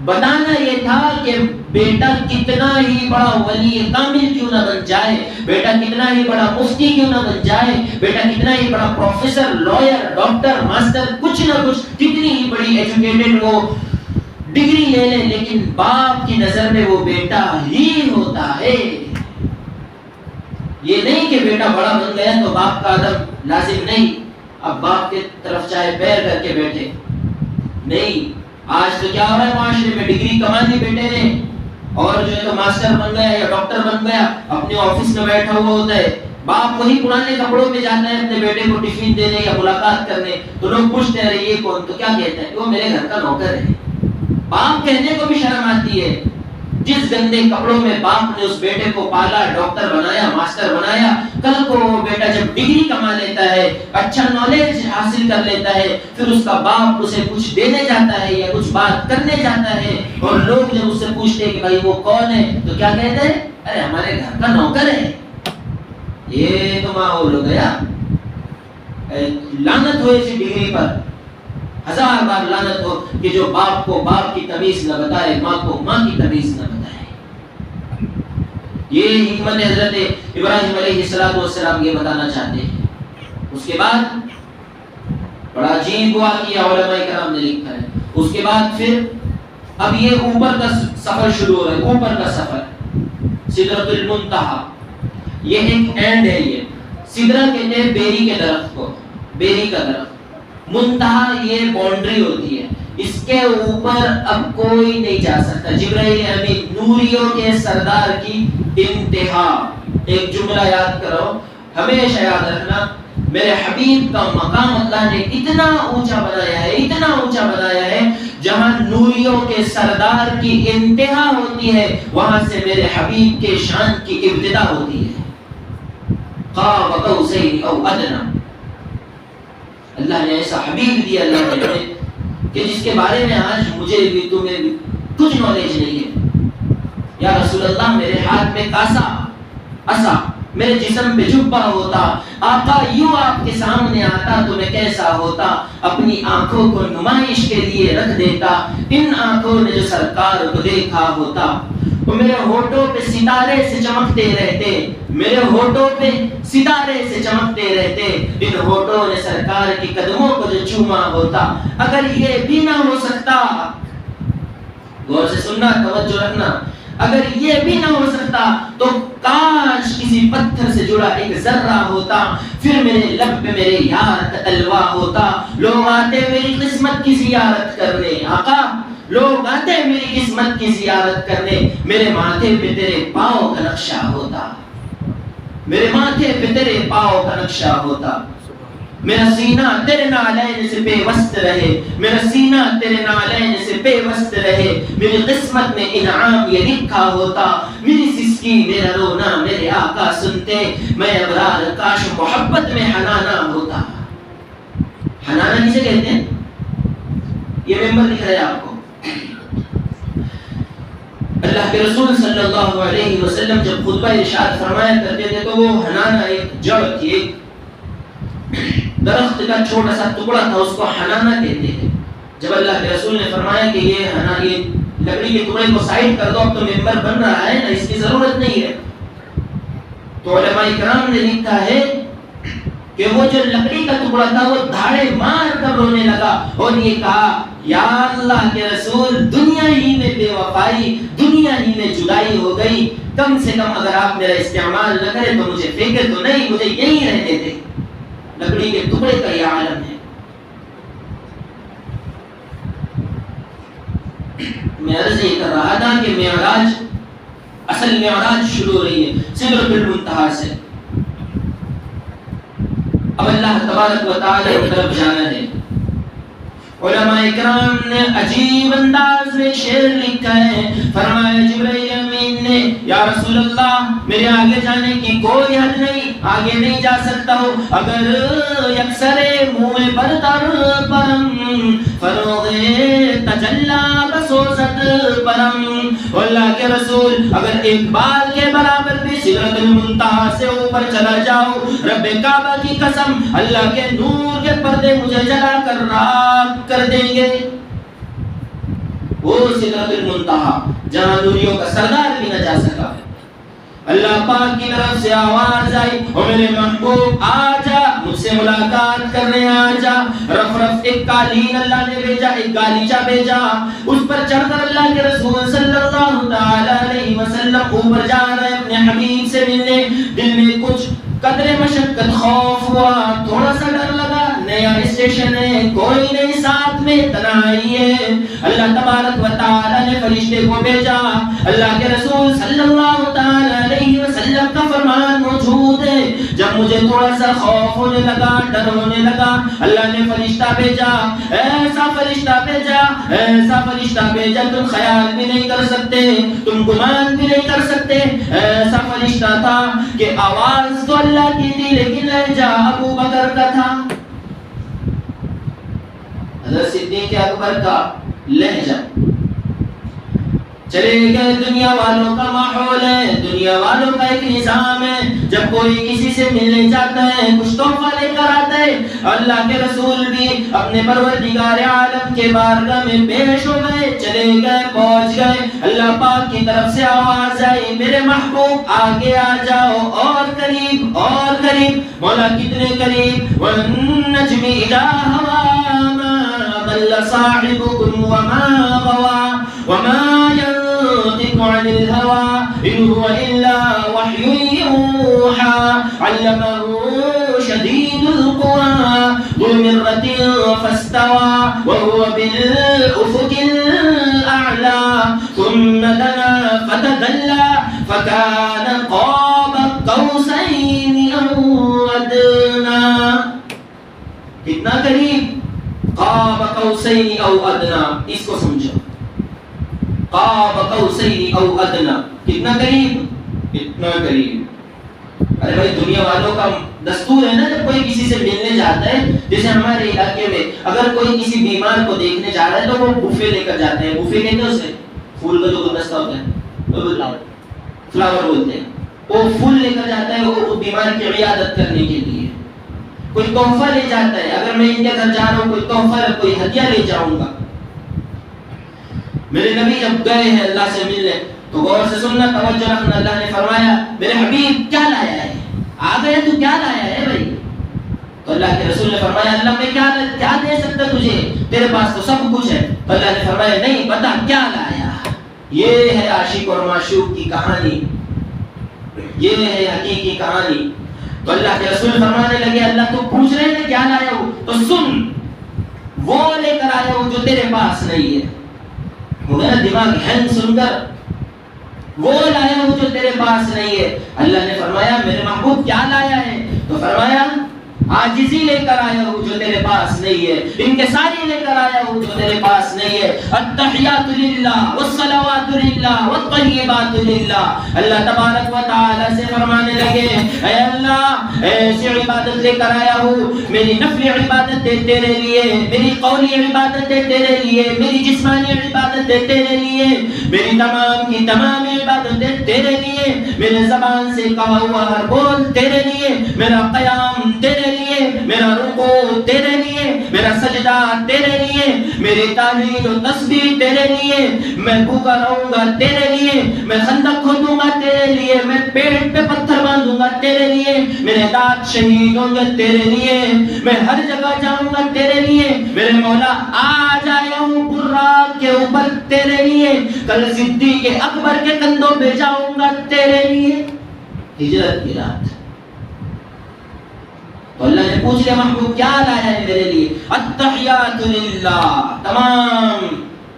A: بتانا یہ تھا کہ بیٹا کتنا ہی بڑا ولی کامل کیوں نہ بن جائے، بیٹا کتنا ہی بڑا مفتی کیوں نہ بن جائے، بیٹا کتنا ہی بڑا پروفیسر، لائر، ڈاکٹر، ماسٹر، کچھ نہ کچھ، کتنی ہی بڑی ایجوکیٹڈ وہ ڈگری لے لے، لیکن باپ کی نظر میں وہ بیٹا ہی ہوتا ہے۔ یہ نہیں کہ بیٹا بڑا بن گیا تو باپ کا ادب لازم نہیں، اب باپ کے طرف چاہے پیر کر کے بیٹھے نہیں۔ آج تو کیا ہو رہا ہے معاشرے میں، ڈگری کما لی بیٹے نے اور جو ہے تو ماسٹر بن گیا یا ڈاکٹر بن گیا، اپنے آفس میں بیٹھا ہوا ہوتا ہے، باپ وہی پرانے کپڑوں میں جاتا ہے اپنے بیٹے کو ٹفن دینے یا ملاقات کرنے، تو لوگ پوچھتے ہیں یہ کون؟ تو کیا کہتا ہے؟ وہ میرے گھر کا نوکر ہے۔ باپ کہنے کو بھی شرم آتی ہے، جس گندے کپڑوں میں باپ نے اس بیٹے کو پالا، ڈاکٹر بنایا، ماسٹر بنایا، کل کو وہ بیٹا جب ڈگری کما لیتا ہے، اچھا نالج حاصل کر لیتا ہے، پھر اس کا باپ اسے کچھ دینے جاتا ہے یا کچھ بات کرنے جاتا ہے، اور لوگ جب اس سے پوچھتے ہیں کہ بھائی وہ کون ہے، تو کیا کہتے ہیں؟ ارے ہمارے گھر کا نوکر ہے۔ یہ تو ماحول ہو گیا، لعنت ہو اسی ڈگری پر، 1000 بار لعنت ہو کہ جو باپ کو باپ کی تمیز نہ بتائے، ماں کو ماں کی تمیز نہ بتائے۔ یہ حکمت حضرت ابراہیم علیہ السلام یہ بتانا چاہتے ہیں۔ اس کے بعد بڑا عجیب واقعہ علماء کرام نے لکھا ہے۔ اس کے بعد پھر اب یہ اوپر کا سفر شروع ہو رہا ہے، اوپر کا سفر، سدرۃ المنتہا، یہ ایک اینڈ ہے۔ یہ سدرہ کہتے ہیں بیری کے درخت کو، بیری کا درخت، منتہا یہ باؤنڈری ہوتی ہے، اس کے اوپر اب کوئی نہیں جا سکتا۔ جبرائیل امین، نوریوں کے سردار کی انتہا۔ ایک جملہ یاد کرو، ہمیشہ یاد رکھنا، میرے حبیب کا مقام اللہ نے اتنا اونچا بنایا ہے، اتنا اونچا بنایا ہے، جہاں نوریوں کے سردار کی انتہا ہوتی ہے، وہاں سے میرے حبیب کے شان کی ابتدا ہوتی ہے۔ قاب قوسین او ادنی، اللہ نے ایسا حبیب دیا اللہ نے کہ جس کے بارے میں آج مجھے بھی تمہیں بھی کچھ نالج نہیں ہے۔ یا رسول اللہ، میرے ہاتھ میں کاسا عصا، میرے جسم پہ جبہ ہوتا، آقا یوں آپ کے سامنے آتا تو میں کیسا ہوتا، اپنی آنکھوں کو نمائش کے لیے رکھ دیتا، ان آنکھوں نے جو سرکار کو دیکھا ہوتا، وہ میرے ہونٹوں پہ ستارے سے چمکتے رہتے، میرے ہونٹوں پہ ستارے سے چمکتے رہتے، ان ہونٹوں نے سرکار کی قدموں کو جو چوما ہوتا۔ اگر یہ بھی نہ ہو سکتا، غور سے سننا، توجہ رکھنا، اگر یہ بھی نہ ہو سکتا تو کاش کسی پتھر سے جڑا ایک ذرہ ہوتا، پھر میرے لب پہ میرے یار کا تلوہ ہوتا، لوگ آتے میری قسمت کی زیارت کرنے، آقا لوگ آتے میری قسمت کی زیارت کرنے، میرے ماتھے پہ تیرے پاؤں کا نقشہ ہوتا، میرے ماتھے پہ تیرے پاؤں کا نقشہ ہوتا، میرا سینہ تیرے نالین سے پیوست رہے، میرا سینہ تیرے نالین سے پیوست رہے، میری قسمت میں انعام یہ لکھا ہوتا، میری سسکی میرا رونا میرے آقا سنتے، میں ابرار کاش محبت میں حنانا ہوتا۔ حنانا کسے کہتے ہیں؟ یہ ممبر دکھ رہا ہے آپ کو، اللہ کے رسول صلی اللہ علیہ وسلم جب خطبہ ارشاد فرمایا کرتے تھے تو وہ حنانا ایک جڑ تھی، ایک درخت کا چھوٹا سا ٹکڑا تھا، اس کو حنانا کہتے ہیں۔ جب اللہ کے رسول نے فرمایا کہ یہ لکڑی کے ٹکڑے کو سائڈ کر دو، اب تو ممبر بن رہا ہے نا، اس کی ضرورت نہیں ہے، تو علماء کرام نے لکھا ہے کہ وہ جو لکڑی کا ٹکڑا تھا وہ دھاڑے مار کر رونے لگا اور یہ کہا، یا اللہ کے رسول، دنیا ہی میں بے وفائی، دنیا ہی میں جدائی ہو گئی، کم سے کم اگر آپ میرا استعمال نہ کریں تو مجھے فکر تو نہیں، مجھے یہی رہنے دے۔ لکڑی کے ٹکڑے کا یہ عالم ہے۔ میں عرض یہ کر رہا تھا کہ معراج، اصل معراج شروع ہو رہی ہے سدرۃ المنتہا سے۔ اب اللہ تبارک و تعالی کی طرف جانا ہے۔ علماء کرام نے عجیب انداز میں شعر لکھا ہے، فرمایا جبرائیل امین نے، یا رسول اللہ میرے آگے جانے کی کوئی حد نہیں، آگے نہیں جا سکتا ہوں، اگر یکسر منہ برتر پرم فروغ تجلا بسوزت پرم، اللہ کے رسول اگر ایک بال کے برابر بھی سدرۃ المنتہا سے اوپر چلا جاؤ، رب کعبہ کی قسم اللہ کے نور کے پردے مجھے جلا کر راکھ کر دیں گے۔ وہ سدرۃ المنتہا جہاں نوریوں کا سردار بھی نہ جا سکا۔ اللہ پاک کی طرف سے آواز آئی، او میرے محبوب آ جا، مجھ سے ملاقات کرنے آ جا۔ رف رف ایک قالین اللہ نے بھیجا، ایک گالیچہ بھیجا، اس پر چڑھ کر اللہ کے رسول صلی اللہ تعالی علیہ وسلم اوپر جا رہے اپنے حبیب سے ملنے۔ دل میں کچھ قدر مشقت خوف ہوا، تھوڑا سا ڈر لگا، نیا اسٹیشن ہے، کوئی نہیں ساتھ میں تنہائی ہے۔ اللہ تبارک و تعالی نے فرشتے کو بھیجا، اللہ کے رسول صلی اللہ تعالی علیہ وسلم کا فرمان موجود ہے، جب جب مجھے تھوڑا سا خوف ہونے لگا، ڈر ہونے لگا، اللہ نے فرشتہ بھیجا، ایسا فرشتہ بھیجا، ایسا فرشتہ بھیجا تم خیال بھی نہیں کر سکتے، تم گمان بھی نہیں کر سکتے۔ ایسا فرشتہ تھا کہ آواز تو اللہ کی تھی لیکن لہجہ ابو بکر کا تھا، حضرت صدیق اکبر کا لہجہ۔ چلے گئے، دنیا والوں کا ماحول ہے، دنیا والوں کا ایک نظام ہے، جب کوئی کسی سے ملنے جاتا ہے کچھ تحفہ لے کر آتا ہے۔ اللہ کے رسول بھی اپنے پروردگار عالم کے بارگاہ میں پیش ہو گئے، چلے گئے، پہنچ گئے، اللہ پاک کی طرف سے آواز آئی، میرے محبوب آگے آ جاؤ، اور قریب اور قریب۔ مولا کتنے قریب، وَالنَّجْمِ إِذَا هَوَىٰ مَا ضَلَّ صَاحِبُكُمْ وَمَا غَوَىٰ وَمَا ينطق عن الهوى إن هو إلا وحي يوحى علمه شديد القوى ذو مرة فاستوى وهو بالأفق الأعلى ثم دنا فتدلى فكان قاب قوسين أو أدنى۔ کتنا قریب، قاب قوسين أو أدنى، اس کو سمجھو، قاب قوسین او ادنی، کتنا قریب، اتنا قریب۔ ارے بھائی دنیا والوں کا دستور ہے نا، جب کوئی کسی سے ملنے جاتا ہے، جیسے ہمارے علاقے میں اگر کوئی کسی بیمار کو دیکھنے جا رہا ہے تو وہ بوفے لے کر جاتے ہیں۔ بوفے کہتے ہیں اسے، پھول کا جو گلدستہ ہوتا ہے، فلاور بولتے ہیں، وہ پھول لے کر جاتا ہے وہ بیمار کی عیادت کرنے کے لیے۔ کوئی تحفہ لے جاتا ہے، اگر میں ان کے گھر جا رہا ہوں کوئی تحفہ کوئی ہدیہ لے جاؤں گا۔ میرے نبی جب گئے ہیں اللہ سے ملنے تو غور سے سننا، توجہ رکھنا، اللہ نے فرمایا میرے حبیب کیا لایا ہے، آ گئے تو کیا لایا ہے بھائی؟ تو اللہ کے رسول نے فرمایا اللہ میں کیا دے سکتا تجھے، تیرے پاس تو سب کچھ ہے۔ تو اللہ نے فرمایا نہیں، بتا کیا لایا۔ یہ ہے عاشق اور معشوق کی کہانی، یہ ہے حقیقی کہانی۔ تو اللہ کے رسول فرمانے لگے اللہ تو پوچھ رہے ہیں کیا لایا ہو، تو سن، وہ لے کر آیا ہوں جو تیرے پاس نہیں ہے۔ میرا دماغ ہینگ سن کر، وہ لایا ہوں جو تیرے پاس نہیں ہے۔ اللہ نے فرمایا میرے محبوب کیا لایا ہے، تو فرمایا عاجزی لے کر آیا ہوں جو تیرے پاس نہیں ہے، انکساری لے کر آیا ہوں جو تیرے پاس نہیں ہے۔ التحیات للہ والصلوات للہ والطیبات للہ۔ اللہ تبارک و تعالی سے فرمانے لگے اے اللہ ایسی عبادت لے کر آیا ہوں، میری نفلی عبادتیں تیرے لیے، میری قولی عبادتیں تیرے لیے، میری جسمانی عبادتیں تیرے لیے، میری تمام کی تمام عبادتیں تیرے لیے، میرے زبان سے کہا ہوا ہر بول تیرے لیے، میرا قیام تیرے لیے، میرا رکوع تیرے لیے، میرا سجدہ تیرے لیے، میری تحلیل و تسبیح تیرے لیے، میں بھوکا رہوں گا تیرے لیے، میں خندق کھودوں گا تیرے لیے، میں پیٹ پہ پتھر باندھوں گا تیرے لیے، میرے دانت شہید ہوں گے تیرے لیے، میں ہر جگہ جاؤں گا تیرے لیے، میرے مولا آج آیا ہوں براق کے اوپر تیرے لیے، کل صدیق اکبر کے کندھوں پہ جاؤں گا تیرے لیے۔ ہجرت کی رات تو اللہ نے پوچھ لیا محبوب کیا لایا ہے میرے لیے، التحیات للہ، تمام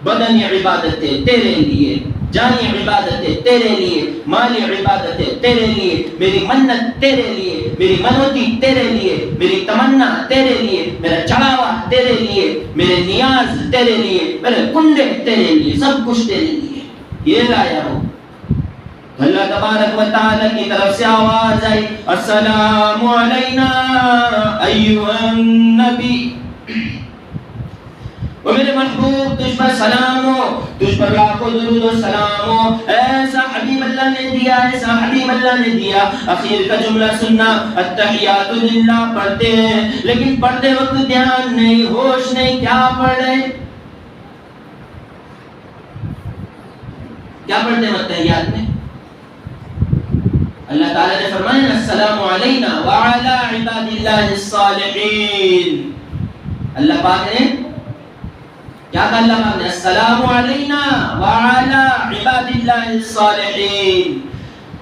A: بدنی عبادتیں تیرے لیے، جانی عبادتیں تیرے لیے، مالی عبادتیں تیرے لیے، میری منت تیرے لیے، میری منوتی تیرے لیے، میری تمنا تیرے لیے، میرا چڑھاوا تیرے لیے، میرے نیاز تیرے لیے، میرے کنڈے تیرے لیے، سب کچھ تیرے لیے، یہ لایا ہوں۔ اللہ تبارک و تعالی کی طرف سے آواز آئی السلام علینا ایھا النبی، وہ میرے محبوب تجھ پر سلام ہو، تجھ پر لاکھوں درود و سلام ہو، ایسا حبیب اللہ نے دیا، ایسا حبیب اللہ نے دیا۔ اخیر کا جملہ سننا، التحیات للہ پڑھتے ہیں لیکن پڑھتے وقت دھیان نہیں، ہوش نہیں، کیا پڑھ رہے، کیا پڑھتے ہیں التحیات میں؟ اللہ تعالیٰ نے فرمایا السلام علینا وعلی عباد اللہ الصالحین۔ اللہ پاک نے کیا کہا، اللہ پاک نے السلام علینا وعلی عباد اللہ الصالحین۔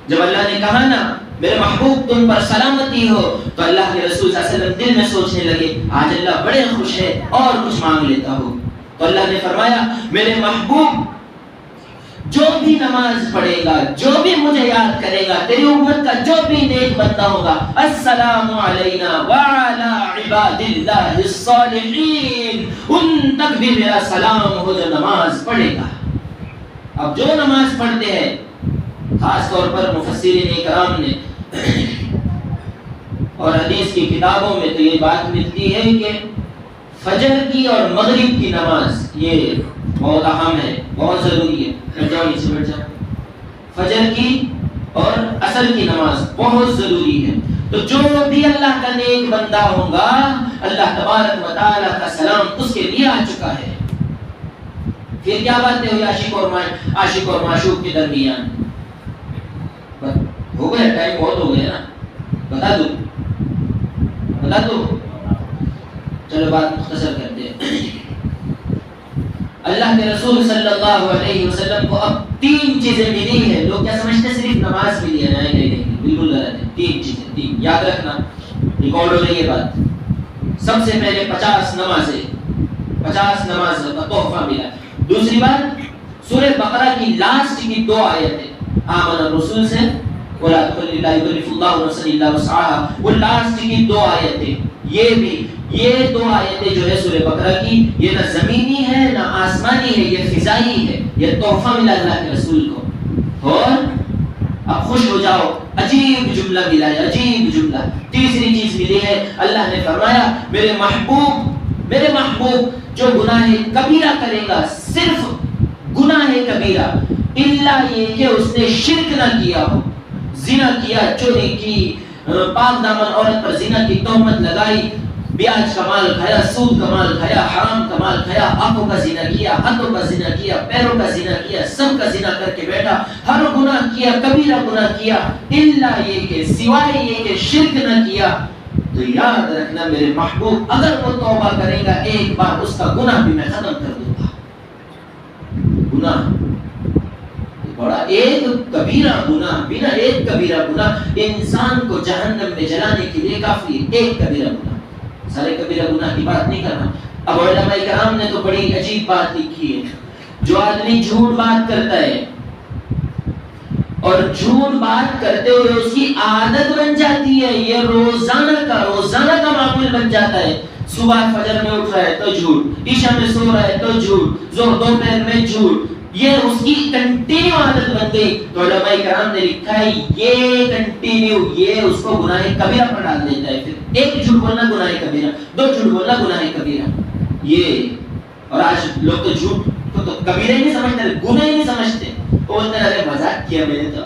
A: جب اللہ نے کہا نا میرے محبوب تم پر سلامتی ہو تو اللہ کے رسول صلی اللہ علیہ وسلم دل میں سوچنے لگے آج اللہ بڑے خوش ہے اور کچھ مانگ لیتا ہو۔ تو اللہ نے فرمایا میرے محبوب جو بھی نماز پڑھے گا، جو بھی مجھے یاد کرے گا، تیری امت کا جو بھی نیک بندہ ہوگا، السلام علینا وعلی عباد اللہ الصالحین، ان تک بھی میرا سلام ہو جو نماز پڑھے گا۔ اب جو نماز پڑھتے ہیں، خاص طور پر مفسرین کرام نے اور حدیث کی کتابوں میں تو یہ بات ملتی ہے کہ فجر کی اور مغرب کی نماز یہ بہت اہم ہے، بہت ضروری ہے۔ بیٹھ جاؤ۔ فجر کی اور عصر کی نماز بہت ضروری ہے۔ تو جو بھی اللہ کا نیک بندہ ہوگا، اللہ تبارک و تعالیٰ کا سلام اس کے لیے آ چکا ہے۔ پھر کیا باتیں ہوئی عاشق اور معشوق کے درمیان؟ ہو گیا ٹائم، بہت ہو گیا نا، بتا دو چلو بات مختصر کرتے ہیں۔ اللہ کے رسول صلی اللہ علیہ وسلم کو اب 3 چیزیں ملی ہیں۔ لوگ کیا سمجھتے ہیں صرف نماز ملی ہے؟ نہیں، بالکل غلط ہے۔ 3 چیزیں، 3 یاد رکھنا، ریکارڈ ہو رہی ہے بات۔ سب سے پہلے 50 نمازیں، 50 نماز کا تحفہ ملا۔ دوسری بات، سورہ بقرہ کی لاسٹ کی 2 آیتیں، آمن الرسول سے ولا لا یکلف اللہ نفسا الا وسعها، وہ لاسٹ کی 2 آیتیں، یہ 2 آیتیں جو ہے سورہ بقرہ کی، یہ نہ زمینی ہے نہ آسمانی ہے، یہ فضائی ہے، یہ تحفہ ملا اللہ کے رسول کو۔ اور اب خوش ہو جاؤ، عجیب جملہ ملا ہے، عجیب جملہ۔ تیسری چیز ملی ہے، اللہ نے فرمایا میرے محبوب جو گناہ کبیرہ کرے گا، صرف گناہ کبیرہ، الا یہ کہ اس نے شرک نہ کیا ہو، زنا کیا، چوری کی، پاک دامن عورت پر زنا کی تہمت لگائی، بیاج کا مال کھایا، سود کا مال کھایا، حرام کا مال کھایا، آنکھوں کا زنا کیا، ہاتھوں کا زنا کیا، پیروں کا زنا کیا، سب کا زنا کر کے بیٹھا، ہر گناہ کیا، کبیرہ گناہ کیا، الا یہ کہ سوائے یہ کہ شرک نہ کیا، تو یاد رکھنا میرے محبوب اگر وہ توبہ کرے گا ایک بار، اس کا گناہ بھی میں ختم کر دوں گا۔ گناہ بڑا ایک کبیرہ گناہ، بنا ایک کبیرہ گناہ انسان کو جہنم میں جلانے کے لیے کافی ہے۔ ایک کبیرہ گناہ، سارے کبیرہ گناہ کی بات نہیں کرنا۔ اب علماء کرام نے تو بڑی عجیب بات لکھی ہے، جو آدمی جھوٹ بات کرتا ہے اور جھوٹ بات کرتے ہوئے اس کی عادت بن جاتی ہے، یہ روزانہ کا معمول بن جاتا ہے، صبح فجر میں اٹھ رہا ہے تو جھوٹ، عشاء میں سو رہا ہے تو جھوٹ، دوپہر میں جھوٹ، یہ اس کی کنٹینیو عادت بن گئی، تو علماء کرام نے لکھا ہے یہ کنٹینیو یہ اس کو گناہ کبیرہ پر ڈال دیتا ہے۔ پھر ایک جھوٹ بولنا گناہ کبیرہ، 2 جھوٹ بولنا گناہ کبیرہ، یہ اور آج لوگ تو جھوٹ کو تو کبیرہ ہی نہیں سمجھتے، گناہ ہی نہیں سمجھتے، وہ بولتے ہیں ارے مذاق کیا میں نے، تو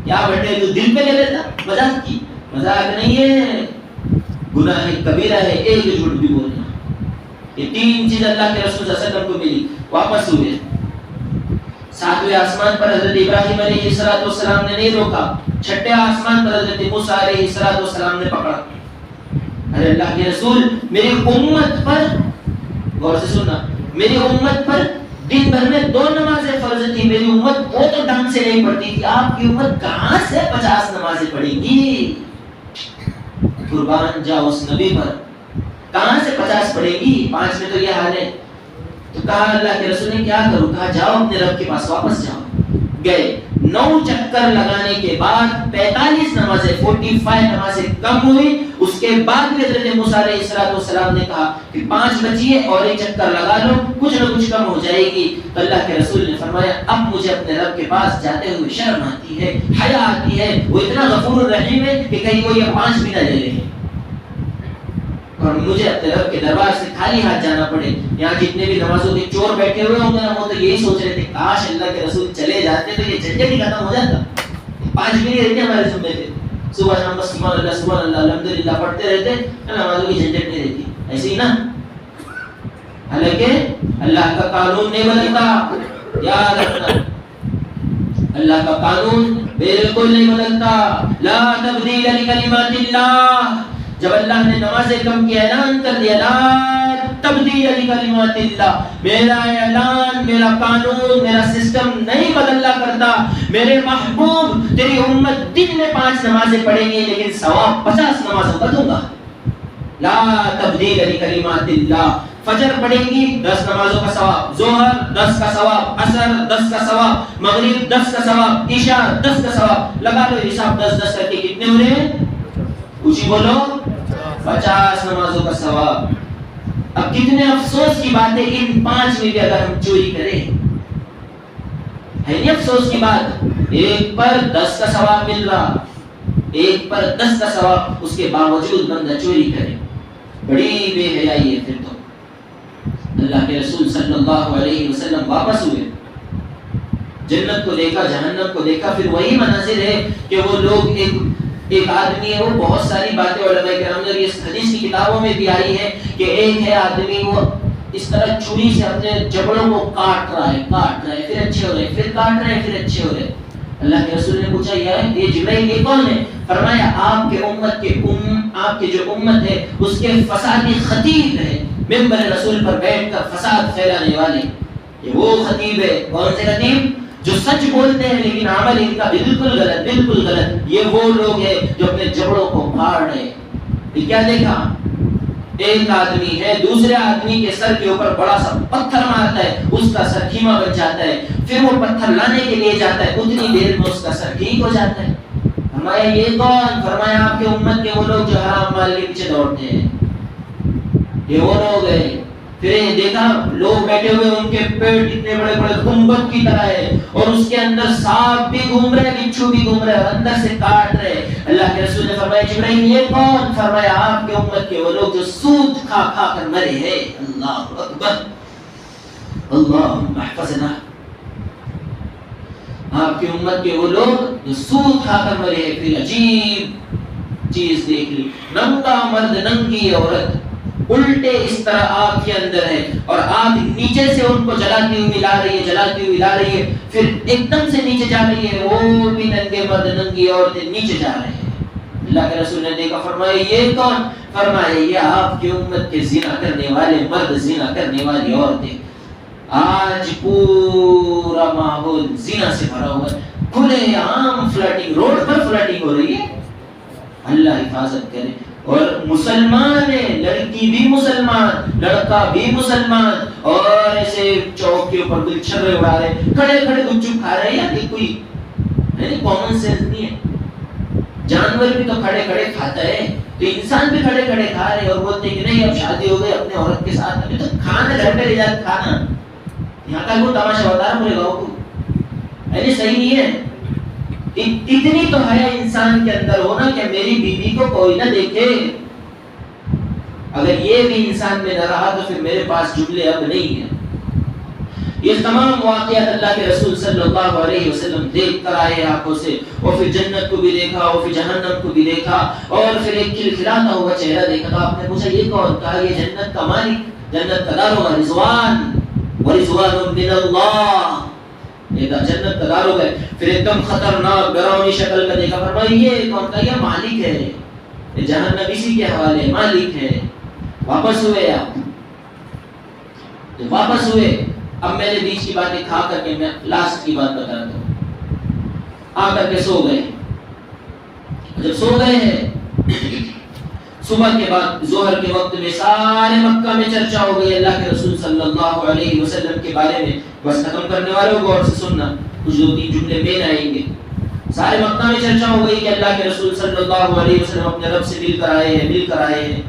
A: کیا بیٹے تو دل پہ لے لیتا، مذاق کی، مذاق نہیں ہے، گناہ کبیرہ ہے ایک جھوٹ بھی بولنا۔ یہ 3 چیز اللہ کے رسول صلی اللہ علیہ وسلم کو ملی۔ واپس ہوئے 7ویں آسمان پر حضرت ابراہیم علیہ السلام نے نہیں روکا، 6ٹھے آسمان پر حضرت موسیٰ علیہ السلام نے پکڑا۔ ارے اللہ کے رسول، میری امت پر غور سے سننا، میری امت پر دن بھر میں 2 نمازیں فرض تھی، میری امت وہ تو ڈھنگ سے نہیں پڑھتی تھی، آپ کی امت کہاں سے 50 نمازیں پڑھے گی؟ قربان جاؤ اس نبی پر، کہاں سے 50 پڑھے گی؟ 5 میں تو یہ حال ہے۔ تو کہا اللہ کے رسول نے کیا کروں؟ کہا جاؤ اپنے رب کے پاس واپس جاؤ۔ گئے 9 چکر لگانے کے بعد 45 نمازیں 45 نمازیں کم ہوئی۔ اس کے بعد بھی حضرت موسیٰ علیہ السلام نے کہا کہ 5 بچی ہے اور 1 چکر لگا لو، کچھ نہ کچھ کم ہو جائے گی۔ تو اللہ کے رسول نے فرمایا اب مجھے اپنے رب کے پاس جاتے ہوئے شرم آتی ہے، حیا آتی ہے، وہ اتنا غفور الرحیم ہے کہ کہیں وہ یہ 5 بھی نہ لے لے اور مجھے اپنے رب کے دربار سے خالی ہاتھ جانا پڑے۔ یہاں جتنے بھی نمازوں کے چور بیٹھے ہوئے ہوں گے نا، وہ تو یہی سوچ رہے تھے کاش اللہ کے رسول چلے جاتے تو یہ جھنجٹ ہی ختم ہو جاتا، 5 بھی نہیں رہتے ہمارے ذمے پہ، صبح شام بس سبحان اللہ الحمدللہ پڑھتے رہتے، نمازوں کی جھنجٹ نہیں رہتی، ایسے ہی نا۔ حالانکہ اللہ کا قانون نہیں بدلتا، یاد رکھنا اللہ کا قانون بالکل نہیں بدلتا، لا تبدیل لکلمات اللہ۔ جب اللہ نے نمازیں کم کی اعلان کر دیا لا تبدیل لکلمات اللہ، میرا اعلان، میرا قانون، میرا سسٹم نہیں بدلا کرتا۔ میرے محبوب تیری امت دن میں 5 نمازیں پڑھیں گی لیکن ثواب 50 نمازوں کا دوں گا۔ لا تبدیل لکلمات اللہ، فجر پڑھیں گی 10 نمازوں کا ثواب، ظہر 10 کا ثواب، عصر 10 کا ثواب، مغرب 10 کا ثواب، عشاء 10 کا ثواب، لگا لو حساب 10 کر کے کتنے ہو رہے ہیں؟ اونچی بولو 50 نمازوں کا ثواب۔ اب کتنے افسوس کی بات ہے ان 5 میں بھی اگر ہم چوری کریں، ہے نہیں افسوس کی بات؟ ایک پر 10 کا ثواب مل رہا، ایک پر 10 کا ثواب، اس کے باوجود بندہ چوری کرے، بڑی بے حیائی ہے۔ پھر تو اللہ کے رسول صلی اللہ علیہ وسلم واپس ہوئے، جنت کو دیکھا، جہنم کو دیکھا، پھر وہی مناظر ہے کہ وہ لوگ ایک آدمی ہے، وہ بہت ساری باتیں علماء کرام نے اس حدیث کی کتابوں میں بھی آئی ہے کہ ایک ہے آدمی، وہ اس طرح چھری سے اپنے جبڑوں کو کاٹ رہا ہے، پھر اچھے ہو رہے، پھر کاٹ رہے ہیں، پھر اچھے ہو رہے۔ اللہ کے رسول نے پوچھا یہ جبرائیل یہ کون ہے؟ فرمایا آپ کے امت کے آپ کی جو امت ہے اس کے فسادی خطیب ہے، ممبر رسول پر بیٹھ کر فساد پھیلانے والے، یہ وہ خطیب ہے۔ کون سے خطیب؟ جو سچ بولتے ہیں لیکن عمل ان کا بالکل غلط، یہ وہ لوگ ہیں جو اپنے جبڑوں کو پھاڑ رہے ہیں۔ کیا دیکھا؟ ایک آدمی ہے دوسرے آدمی کے سر کے اوپر بڑا سا پتھر مارتا ہے، اس کا سر خیمہ بن جاتا ہے، پھر وہ پتھر لانے کے لیے جاتا ہے، اتنی دیر میں اس کا سر ٹھیک ہو جاتا ہے۔ فرمایا یہ کون؟ فرمایا آپ کے امت کے وہ لوگ جو حرام مال کے پیچھے دوڑتے ہیں، یہ وہ لوگ ہیں۔ پھر دیکھا لوگ بیٹھے ہوئے، ان کے پیٹ اتنے بڑے بڑے گنبد کی طرح ہے، اور اس کے اندر سانپ بھی گھوم رہے، بچھو بھی گھوم رہے، اور اندر سے کاٹ رہے۔ اللہ کے رسول نے فرمایا جبرائیل یہ کون؟ فرمایا آپ کے امت کے وہ لوگ جو سود کھا کھا کر مرے ہیں۔ اللہ اکبر، اللہم احفظنا۔ آپ کی امت کے وہ لوگ جو سود کھا کر مرے ہیں۔ پھر عجیب چیز دیکھ لی، ننگا مرد ننگی عورت الٹے اس طرح آگ کے اندر ہے، اور آگ نیچے سے ان کو جلاتی ہوئی لا رہی ہے، پھر ایک دم سے نیچے جا رہی ہے، وہ بھی ننگے مرد ننگی عورتیں نیچے جا رہے ہیں۔ اللہ کے رسول نے دیکھا، فرمایا یہ کون؟ فرمایا یہ آپ کی امت کے زنا کرنے والے مرد، زنا کرنے والی عورتیں۔ آج پورا ماحول زنا سے بھرا ہوا ہے، کھلے عام فلرٹنگ، روڈ پر فلرٹنگ ہو رہی ہے، اللہ حفاظت کرے۔ اور مسلمان ہے، لڑکی بھی مسلمان، لڑکا بھی مسلمان، اور ایسے چوک کے اوپر گلچھرے اڑا رہے، کھڑے کھڑے گپ چپ کھا رہے ہیں، یا کوئی کامن سینس نہیں ہے؟ جانور بھی تو کھڑے کھڑے کھاتا ہے، تو انسان بھی کھڑے کھڑے کھا رہے اور بولتے ہیں کہ نہیں اب شادی ہو گئی اپنے عورت کے ساتھ، ابھی تو کھانا گھر پہ لے جا کے کھانا، یہاں کا وہ تماشا بتا رہا پورے گاؤں کو، ایسے صحیح نہیں ہے۔ اتنی تو ہے انسان کے اندر ہونا کہ میری بیوی کو کوئی نہ دیکھے، اگر یہ بھی انسان میں نہ رہا تو پھر میرے پاس جملے اب نہیں ہیں۔ یہ تمام واقعات اللہ کے رسول صلی اللہ علیہ وسلم دیکھ کر آئے آنکھوں سے، اور پھر جنت کو بھی دیکھا، اور پھر جہنم کو بھی دیکھا، اور پھر ایک کھلکھلاتا ہوا چہرہ دیکھا۔ تو آپ نے پوچھا یہ کون؟ کہا یہ جنت کا مالک، جنت کا داروغہ، رضوان ورضوان من اللہ، یہ جنت کا داروغہ ہے۔ پھر ایک دم خطرناک ڈراؤنی شکل کا دیکھا، فرمایا یہ کون؟ کہا یہ مالک ہے، یہ جہنم اسی کے حوالے، مالک ہے۔ واپس ہوئے آپ، واپس ہوئے۔ اب میں نے بیچ کی باتیں کھا کر کے میں لاسٹ کی بات بتا رہا ہوں۔ آ کر کے سو گئے، جب سو گئے ہیں صبح کے بعد ظہر کے وقت میں سارے مکہ میں چرچا ہو گئی اللہ کے رسول صلی اللہ علیہ وسلم کے بارے میں۔ بس ختم کرنے والوں غور سے سننا، کچھ دو تین جملے مین آئیں گے۔ سارے مکہ میں چرچا ہو گئی کہ اللہ کے رسول صلی اللہ علیہ وسلم اپنے رب سے مل کر آئے ہیں۔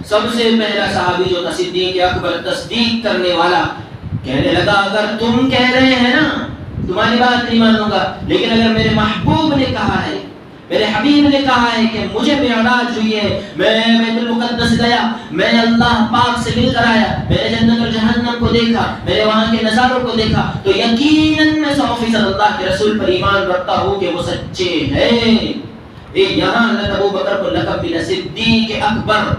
A: سب سے پہلا صحابی جو تھا صدیق اکبر، تصدیق کرنے والا، کہنے لگا اگر تم کہہ رہے ہیں نا تمہاری بات نہیں مانوں گا، لیکن اگر میرے محبوب نے کہا ہے، میرے حبیب نے کہا ہے کہ مجھے معراج ہوئی ہے، میں بیت المقدس گیا، میں اللہ پاک سے مل کر آیا، میں نے جنت اور جہنم کو دیکھا، میں نے وہاں کے نظاروں کو دیکھا، تو یقیناً میں 100% اللہ کے رسول پر ایمان رکھتا ہوں کہ وہ سچے ہیں۔ یہاں حضرت ابو بکر کو لقب ملا صدیق اکبر۔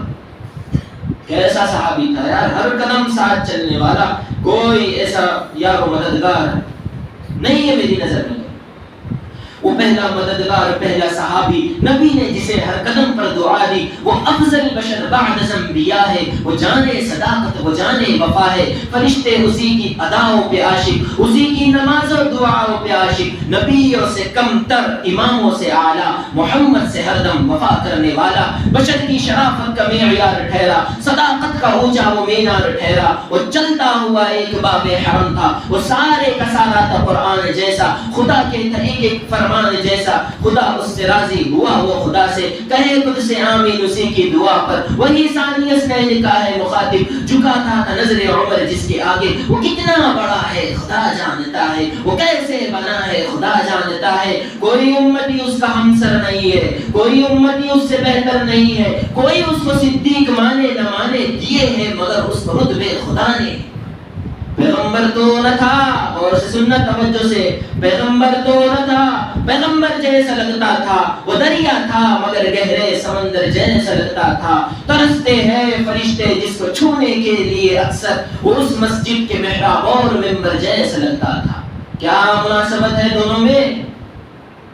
A: کیسا صحابی تھا یار، ہر قدم ساتھ چلنے والا، کوئی ایسا یار و مددگار نہیں ہے میری نظر میں۔ وہ پہلا مددگار، پہلا صحابی، نبی نے جسے ہر قدم پر دعا دی، وہ افضل بشر بعد انبیاء ہے، وہ جانے صداقت، وہ جانے وفا ہے، فرشتے اسی کی اداؤں پہ عاشق، اسی کی نماز و دعاؤں پہ عاشق، نبیوں سے کم تر، اماموں سے اعلیٰ، محمد سے ہر دم وفا کرنے والا، بشر کی شرافت کا معیار ٹھہرا، صداقت کا اونچا وہ مینار ٹھہرا، وہ چلتا ہوا ایک باب حرم تھا، وہ سارے کا سارا تھا قرآن جیسا، خدا کے ایک ایک فرمان جیسا، خدا اس سے راضی ہوا، وہ خدا سے کہے خود سے آمین اسی کی دعا پر، وہی ثانیس نے لکھا ہے مخاطب، جھکاتا تھا نظر عمر جس کے آگے، وہ کتنا بڑا ہے خدا جانتا ہے، وہ کیسے بنا ہے خدا جانتا ہے، کوئی امتی اس کا ہمسر نہیں ہے، کوئی امتی اس سے بہتر نہیں ہے، کوئی اس کو صدیق مانے نہ مانے، دیے ہیں مگر اس کو رتبے خدا نے۔ پیغمبر تو نہ تھا، اور سننا توجہ سے، پیغمبر تو نہ تھا، پیغمبر جیسا لگتا تھا، وہ دریا تھا مگر گہرے سمندر جیسا لگتا تھا، ترستے ہیں فرشتے جس کو چھونے کے لیے اکثر، وہ اس مسجد کے محراب اور ممبر جیسا لگتا تھا۔ کیا مناسبت ہے دونوں میں؟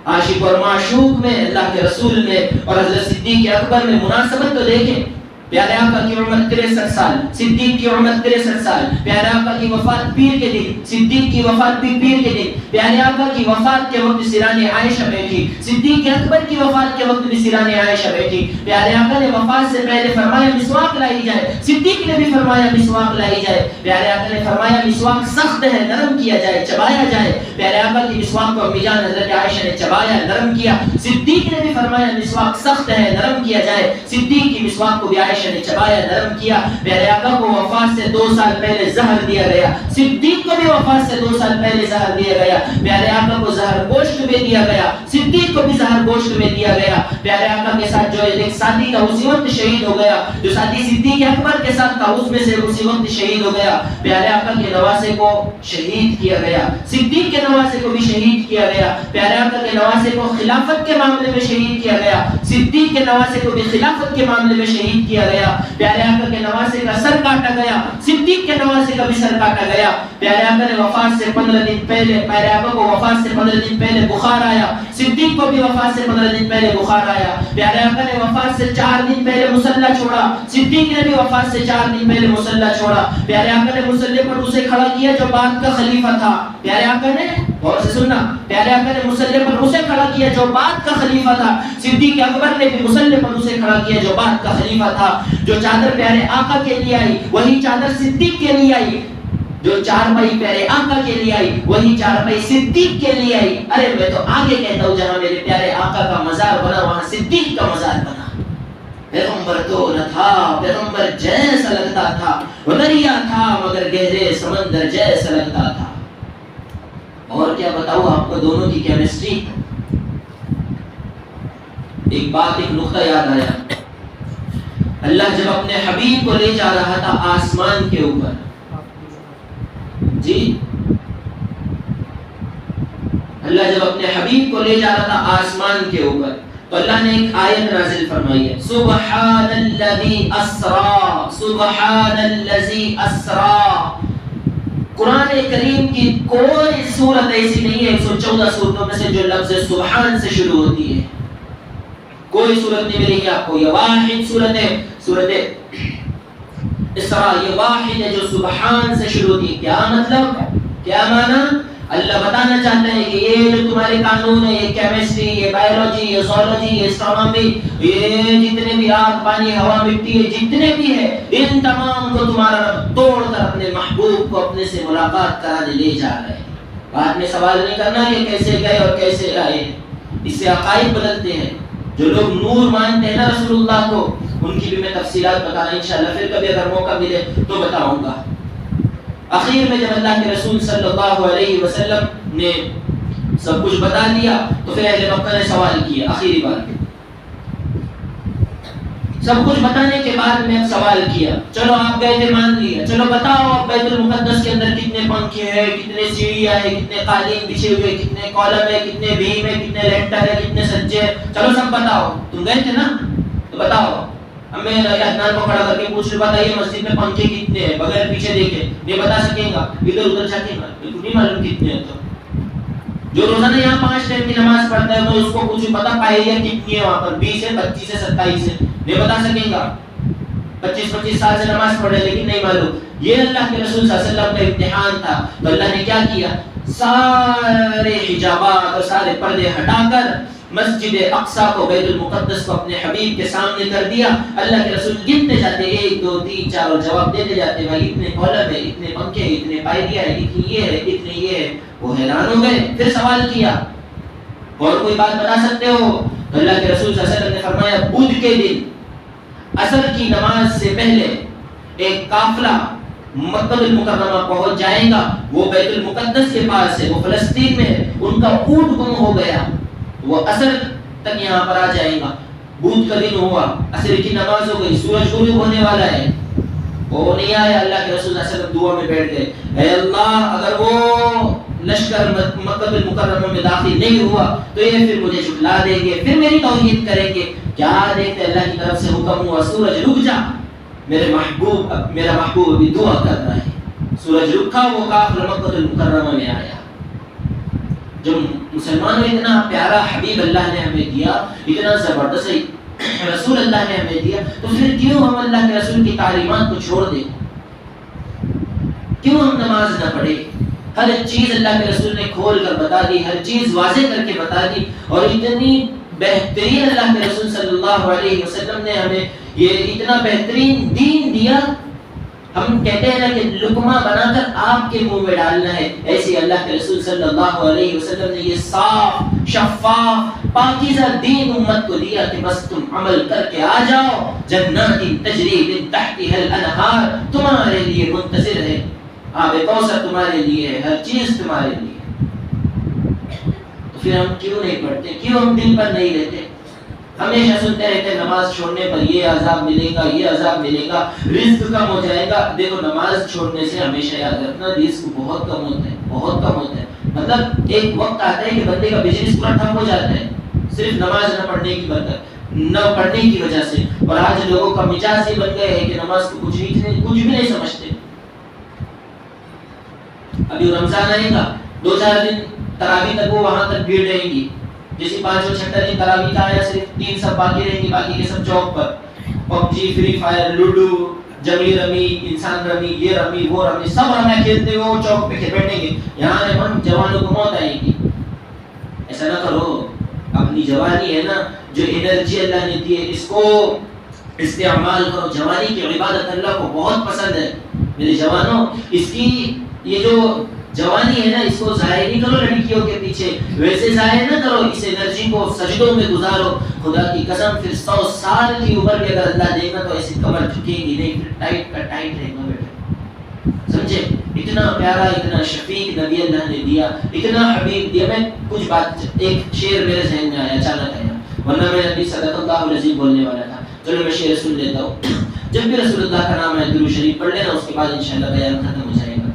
A: عاشق اور معشوق میں، اللہ کے رسول میں اور حضرت صدیق اکبر میں مناسبت تو دیکھیں۔ پیارے آقا کی عمر 63 سال، صدیق کی عمر 63 سال، پیارے آقا کی وفات پیر کے دن، صدیق کی وفات بھی پیر کے دن، پیارے آقا کی وفات کے وقت سیران عائشہ بیٹھی، صدیق اکبر کی وفات کے وقت بھی سیران عائشہ بیٹھی، پیارے آقا نے وفات سے پہلے فرمایا مسواک لائی جائے، صدیق نے بھی فرمایا مسواک لائی جائے، پیارے آقا نے فرمایا مسواک سخت ہے نرم کیا جائے، چبایا جائے، پیارے آقا کی مسواک کو امی جان حضرت عائشہ نے چبایا نرم کیا، صدیق نے بھی فرمایا مسواک سخت ہے نرم کیا جائے، صدیق کی مسواک کو بھی عائشہ نے چبایا نرم کیا، پیارے آقا کو وفات سے 2 سال پہلے زہر دیا گیا، صدیق کو بھی وفات سے 2 سال پہلے زہر دیا گیا، پیارے آقا کو زہر گوشت میں دیا گیا، صدیق کو بھی زہر گوشت میں دیا گیا، پیارے آقا کے ساتھ جو ایک ساتھی تھا اسی وقت شہید ہو گیا، جو ساتھی صدیق اکبر کے ساتھ تھا اس میں سے اسی وقت شہید ہو گیا، پیارے آقا کے نواسے کو شہید کیا گیا، صدیق کے نواسے کو بھی شہید کیا گیا، پیارے آقا کے نواسے کو خلافت کے معاملے میں شہید کیا گیا، صدیق کے نواسے کو بھی خلافت کے معاملے میں شہید کیا گیا، پیارے آقا کے نواسے کا سر کاٹا گیا، صدیق کے نواسے کا بھی سر کاٹا گیا، پیارے آقا نے وفات سے 15 دن پہلے، پیارے آقا کو وفات سے 15 دن پہلے بخار آیا، صدیق کو بھی وفات سے 15 دن پہلے بخار آیا، پیارے آقا نے وفات سے 4 دن پہلے مصلی چھوڑا، صدیق نے بھی وفات سے 4 دن پہلے مصلی چھوڑا، پیارے آقا نے مصلی پر اسے کھڑا کیا جو بعد کا خلیفہ تھا، پیارے آقا نے غور سے سننا، پیارے آقا نے مصلی پر اسے کھڑا کیا جو بعد کا خلیفہ تھا، صدیق اکبر نے بھی مصلی پر اسے کھڑا کیا جو بعد کا خلیفہ تھا، جو چادر پیارے آقا کے لیے آئی وہی چادر صدیق کے لیے آئی، جو چارپائی پیارے آقا کے لیے آئی وہی چارپائی صدیق کے لیے آئی، ارے میں تو آگے کہتا ہوں جہاں میرے پیارے آقا کا مزار بنا وہاں صدیق کا مزار بنا۔ پیغمبر تو نہ تھا، پیغمبر جیسا لگتا تھا، وہ دریا تھا مگر گہرے سمندر جیسا لگتا تھا۔ اور کیا بتاؤں آپ کو دونوں کی کیمسٹری۔ ایک بات، ایک نقطہ یاد آیا، اللہ جب اپنے حبیب کو لے جا رہا تھا آسمان کے اوپر، جی اللہ جب اپنے حبیب کو لے جا رہا تھا آسمان کے اوپر تو اللہ نے ایک آیت نازل فرمائی ہے، سبحان الذی اسرا، سبحان الذی اسرا۔ قرآن کریم کی کوئی سورت ایسی نہیں ہے 114 صورتوں میں سے جو لفظ سبحان سے شروع ہوتی ہے، کوئی صورت نہیں ملے گی آپ کو، یہ واحد صورت ہے، صورت اسراء یہ واحد ہے جو سبحان سے شروع ہوتی ہے۔ کیا مطلب، کیا معنی؟ اللہ بتانا چاہتا ہے کہ یہ جو تمہارے قانون ہے، یہ کیمسٹری، یہ بایولوجی، یہ زولوجی، یہ اسٹرونومی، یہ جتنے بھی آگ پانی ہوا مٹی ہے جتنے بھی ہے، ان تمام کو تمہارا رب توڑ کر اپنے محبوب کو اپنے سے ملاقات کرانے لے جا رہے ہیں۔ بعد میں سوال نہیں کرنا کہ کیسے گئے اور کیسے آئے، اس سے عقائد بدلتے ہیں۔ جو لوگ نور مانتے ہیں نا رسول اللہ کو، ان کی بھی میں تفصیلات بتانا انشاءاللہ پھر کبھی اگر موقع ملے تو بتاؤں گا۔ آخر میں جب اللہ کے رسول صلی اللہ علیہ وسلم نے سب کچھ بتا دیا تو پھر اہل مکہ نے سوال کیا، آخری بار سب کچھ بتانے کے بعد میں سوال کیا، چلو آپ گئے تھے مان لیا، چلو بتاؤ اب بیت المقدس کے اندر کتنے پنکھے ہیں، کتنے سیڑھیاں ہیں، کتنے قالین بچھے ہوئے، کتنے کالم ہیں، کتنے بھیم ہیں، کتنے لینٹر ہیں، کتنے سجے ہیں، چلو سب بتاؤ، تم گئے تھے نا تو بتاؤ۔ اب میں عدنان کو کھڑا کر کے پوچھ رہا بتائیے مسجد میں پنکھے کتنے ہیں، بغیر پیچھے دیکھے نہیں بتا سکیں گا، ادھر ادھر جھانکیں گا بالکل نہیں معلوم کتنے ہیں، تو جو روزانہ یہاں 5 ٹائم کی نماز پڑھتا ہے تو اس کو کچھ پتا پائے کتنی ہے وہاں پر 20 ہے 25 ہے 27 ہے نہیں بتا سکے گا 25 سال سے نماز پڑھ رہے لیکن نہیں معلوم. یہ اللہ کے رسول صلی اللہ علیہ وسلم کا امتحان تھا. تو اللہ نے کیا کیا سارے حجابات اور سارے پردے ہٹا کر مسجد اقصی کو بیت المقدس کو اپنے حبیب کے سامنے کر دیا. اللہ کے رسول گنتے جاتے 1 2 3 4 اور جواب دیتے جاتے بھائی اتنے کولب ہے اتنے پنکھے اتنے پائیدیا ہے اتنی یہ ہے اتنے یہ ہے. وہ حیران ہو گئے. پھر سوال کیا اور کوئی بات بتا سکتے ہو؟ تو اللہ کے رسول صلی اللہ علیہ وسلم نے فرمایا بدھ کے دن عصر کی نماز سے پہلے ایک قافلہ مکہ المکرمہ پہنچ جائے گا. وہ بیت المقدس کے پاس ہے وہ فلسطین میں ہے. ان کا اونٹ گم ہو گیا. وہ عصر تک یہاں پر آ جائے گا. بدھ کا دن ہوا عصر کی نماز ہو گئی سورج غروب ہونے والا ہے. وہ نہیں آیا. اللہ کے رسول صلی اللہ علیہ وسلم دعا میں بیٹھ گئے اے اللہ اگر وہ لشکر مکہ المکرمہ میں داخل نہیں ہوا تو یہ پھر مجھے جھٹلا دیں گے پھر میری توہین کریں گے. کیا دیکھتے اللہ کی طرف سے حکم ہوا سورج رک جا میرا محبوب ابھی دعا کر رہا ہے. سورج رکھا وہ قافلہ مکہ المکرمہ میں آیا. جو مسلمانوں اتنا پیارا حبیب اللہ نے ہمیں دیا اتنا زبردست رسول اللہ نے ہمیں دیا تو پھر کیوں ہم اللہ کے رسول کی تعلیمات کو چھوڑ دیں؟ کیوں ہم نماز نہ پڑھیں؟ ہر چیز اللہ کے رسول نے کھول کر بتا دی ہر چیز واضح کر کے بتا دی. اور اتنی بہترین اللہ کے رسول صلی اللہ علیہ وسلم نے ہمیں یہ اتنا بہترین دین دیا. ہم کہتے ہیں نا کہ لقمہ بنا کر آپ کے منہ میں ڈالنا ہے. ایسے اللہ کے رسول صلی اللہ علیہ وسلم نے یہ صاف شفاف پاکیزہ دین امت کو دیا کہ بس تم عمل کر کے آ جاؤ. جنات تجری من تحتها الانہار تمہارے لیے منتظر ہے. آب کوثر تمہارے لیے ہے. ہر چیز تمہارے لیے. تو پھر ہم کیوں نہیں پڑھتے؟ کیوں ہم دل پر نہیں لیتے؟ ہمیشہ سنتے رہتے نماز چھوڑنے پر یہ عذاب ملے گا یہ عذاب ملے گا رزق کم ہو جائے گا. دیکھو نماز چھوڑنے سے ہمیشہ یاد رکھنا رزق بہت کم ہوتا ہے بہت کم ہوتا ہے. مطلب ایک وقت آتا ہے کہ بندے کا بزنس پورا ٹھپ ہو جاتا ہے صرف نماز نہ پڑھنے کی برکت نہ پڑھنے کی وجہ سے. اور آج لوگوں کا مزاج ہی بن گیا ہے کہ نماز کو کچھ بھی نہیں سمجھتے. ابھی رمضان آئے گا 2-4 دن تراویح تک وہ وہاں تک بھیڑ رہیں گی. جیسے 5 اور 6 دن تراویح کا آیا صرف 3 سب باقی رہیں گی. باقی کے سب چوک پر PUBG فری فائر لوڈو جنگلی رمی انسان رمی یہ رمی وہ رمی سب رمے کھیلتے ہوئے وہ چوک پہ بیٹھیں گے. یہاں ہم جوانوں کو موت آئے گی. ایسا نہ کرو. اپنی جوانی ہے نا جو انرجی اللہ نے دی ہے اس کو استعمال کرو. جوانی کی عبادت اللہ کو بہت پسند ہے. میرے جوانوں اس کی یہ جو جوانی ہے نا اس کو ضائع نہیں کرو لڑکیوں کے پیچھے. ویسے ضائع نہ کرو. اس انرجی کو سجدوں میں گزارو. خدا کی قسم پھر 100 سال کی عمر بھی اگر اللہ دے گا تو ایسی کمر جھکے گی نہیں. پھر ٹائٹ کا ٹائٹ رہے گا بیٹا. سمجھے؟ اتنا پیارا اتنا شفیق نبی اللہ نے دیا اتنا حبیب دیا. میں کچھ بات ایک شعر میرے ذہن میں آیا اچانک آیا ورنہ میں نبی صلی اللہ علیہ وسلم بولنے والا تھا. چلو میں شعر سن لیتا ہوں. جب بھی رسول اللہ کا نام ہے درود شریف پڑھ لینا اس کے بعد انشاءاللہ بیان ختم ہو جائے گا.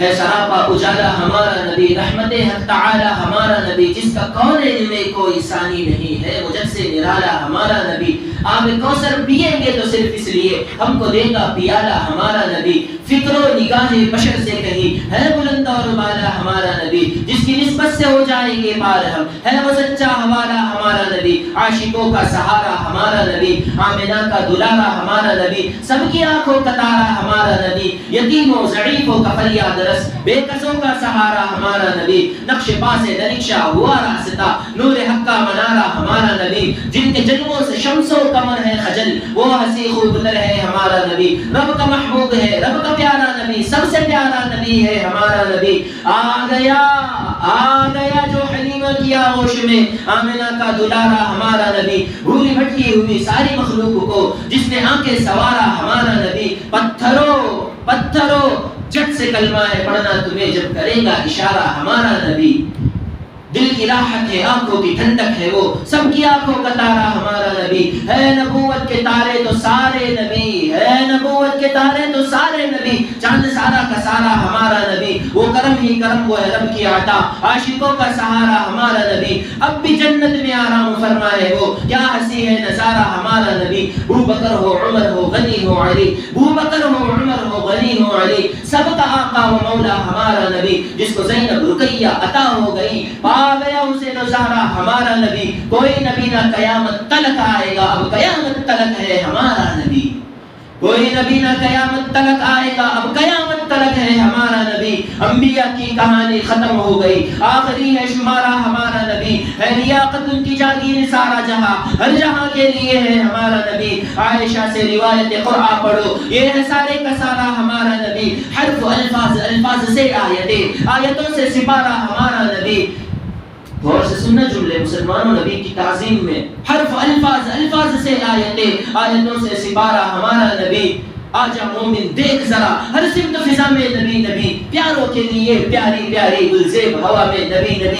A: ہے سراپا اجالا ہمارا نبی رحمت حق تعالی ہمارا نبی جس کا کونین میں کوئی ثانی نہیں ہے مجھ سے نرالا ہمارا نبی. آب کوثر پیئیں گے تو صرف اس لیے ہم کو دے گا پیالہ ہمارا نبی. فکر و نگاہ بشر سے کہیں ہے بلند اور بالا ہمارا نبی جس کی نسبت سے ہو جائیں گے پار ہم. ہے وہ سچا حوالہ ہمارا نبی عاشقوں کا سہارا ہمارا نبی. آمنہ کا دلارا ہمارا نبی سب کی آنکھوں کا تارا ہمارا نبی. یتیموں ضعیفوں کا فریاد رس بے کسوں کا سہارا ہمارا نبی. نقش پا سے نرکشا ہوا راستہ نور حق کا منارہ ہمارا نبی. جن کے جنموں سے شمس و قمر ہے خجل وہ ہنسی خوب تر ہے ہمارا نبی. رب کا محبوب ہے رب کا پیارا نبی سب سے پیارا نبی ہے ہمارا نبی. آ گیا جو حلیمہ کی آغوش میں آمنہ کا دلارا ہمارا نبی. بھولی بھٹکی ہوئی ساری مخلوق کو جس نے آنکھیں سوارا ہمارا نبی. پتھروں جٹ سے کلمہ ہے پڑھنا تمہیں جب کرے گا اشارہ ہمارا نبی. دل کی راحت ہے آنکھوں کی ٹھنڈک ہے وہ سب کی آنکھوں کا تارا ہمارا نبی. ہے نبوت کے تارے تو سارے نبی ہے نبوت کے تارے تو سارے نبی. جان سارا کا سارا ہمارا نبی، وہ کرم ہی کرم وہ ہے رب کی عطا، عاشقوں کا سہارا ہمارا نبی، اب بھی جنت میں آرام فرمائے وہ، کیا ہنسی ہے نظارہ ہمارا نبی، ابو بکر ہو عمر ہو غنی ہو علی، ابو بکر ہو عمر ہو غنی ہو علی، سب کا آقا و مولا ہمارا نبی، جس کو زینب رقیہ عطا ہو گئی، پا گیا اسے نظارہ ہمارا نبی، کوئی نبی نہ قیامت تلک آئے گا، اب قیامت تلک ہے ہمارا نبی، کوئی نبی نہ قیامت تلک آئے گا، اب قیامت تلک ہے ہمارا نبی، انبیاء کی کہانی ختم ہو گئی، آخری ہے شمارہ ہمارا نبی، ہے لیاقت ان کی جاگیر سارا جہاں، ہر جہاں کے لیے ہے ہمارا نبی، عائشہ سے روایت قرآن پڑھو، یہ ہے سارے کا سارا ہمارا نبی، حرف الفاظ، الفاظ سے آیتیں، آیتوں سے سپارہ ہمارا نبی، غور سے سننا جملے مسلمانوں، نبی کی تعظیم میں حرف الفاظ، الفاظ سے آیتیں، آیتوں سے سپارہ ہمارا نبی، آجا مومن دیکھ ذرا ہر سمت فضا میں نبی نبی، پیاروں کے لیے پیاری پیاری گلزیب ہوا میں نبی نبی۔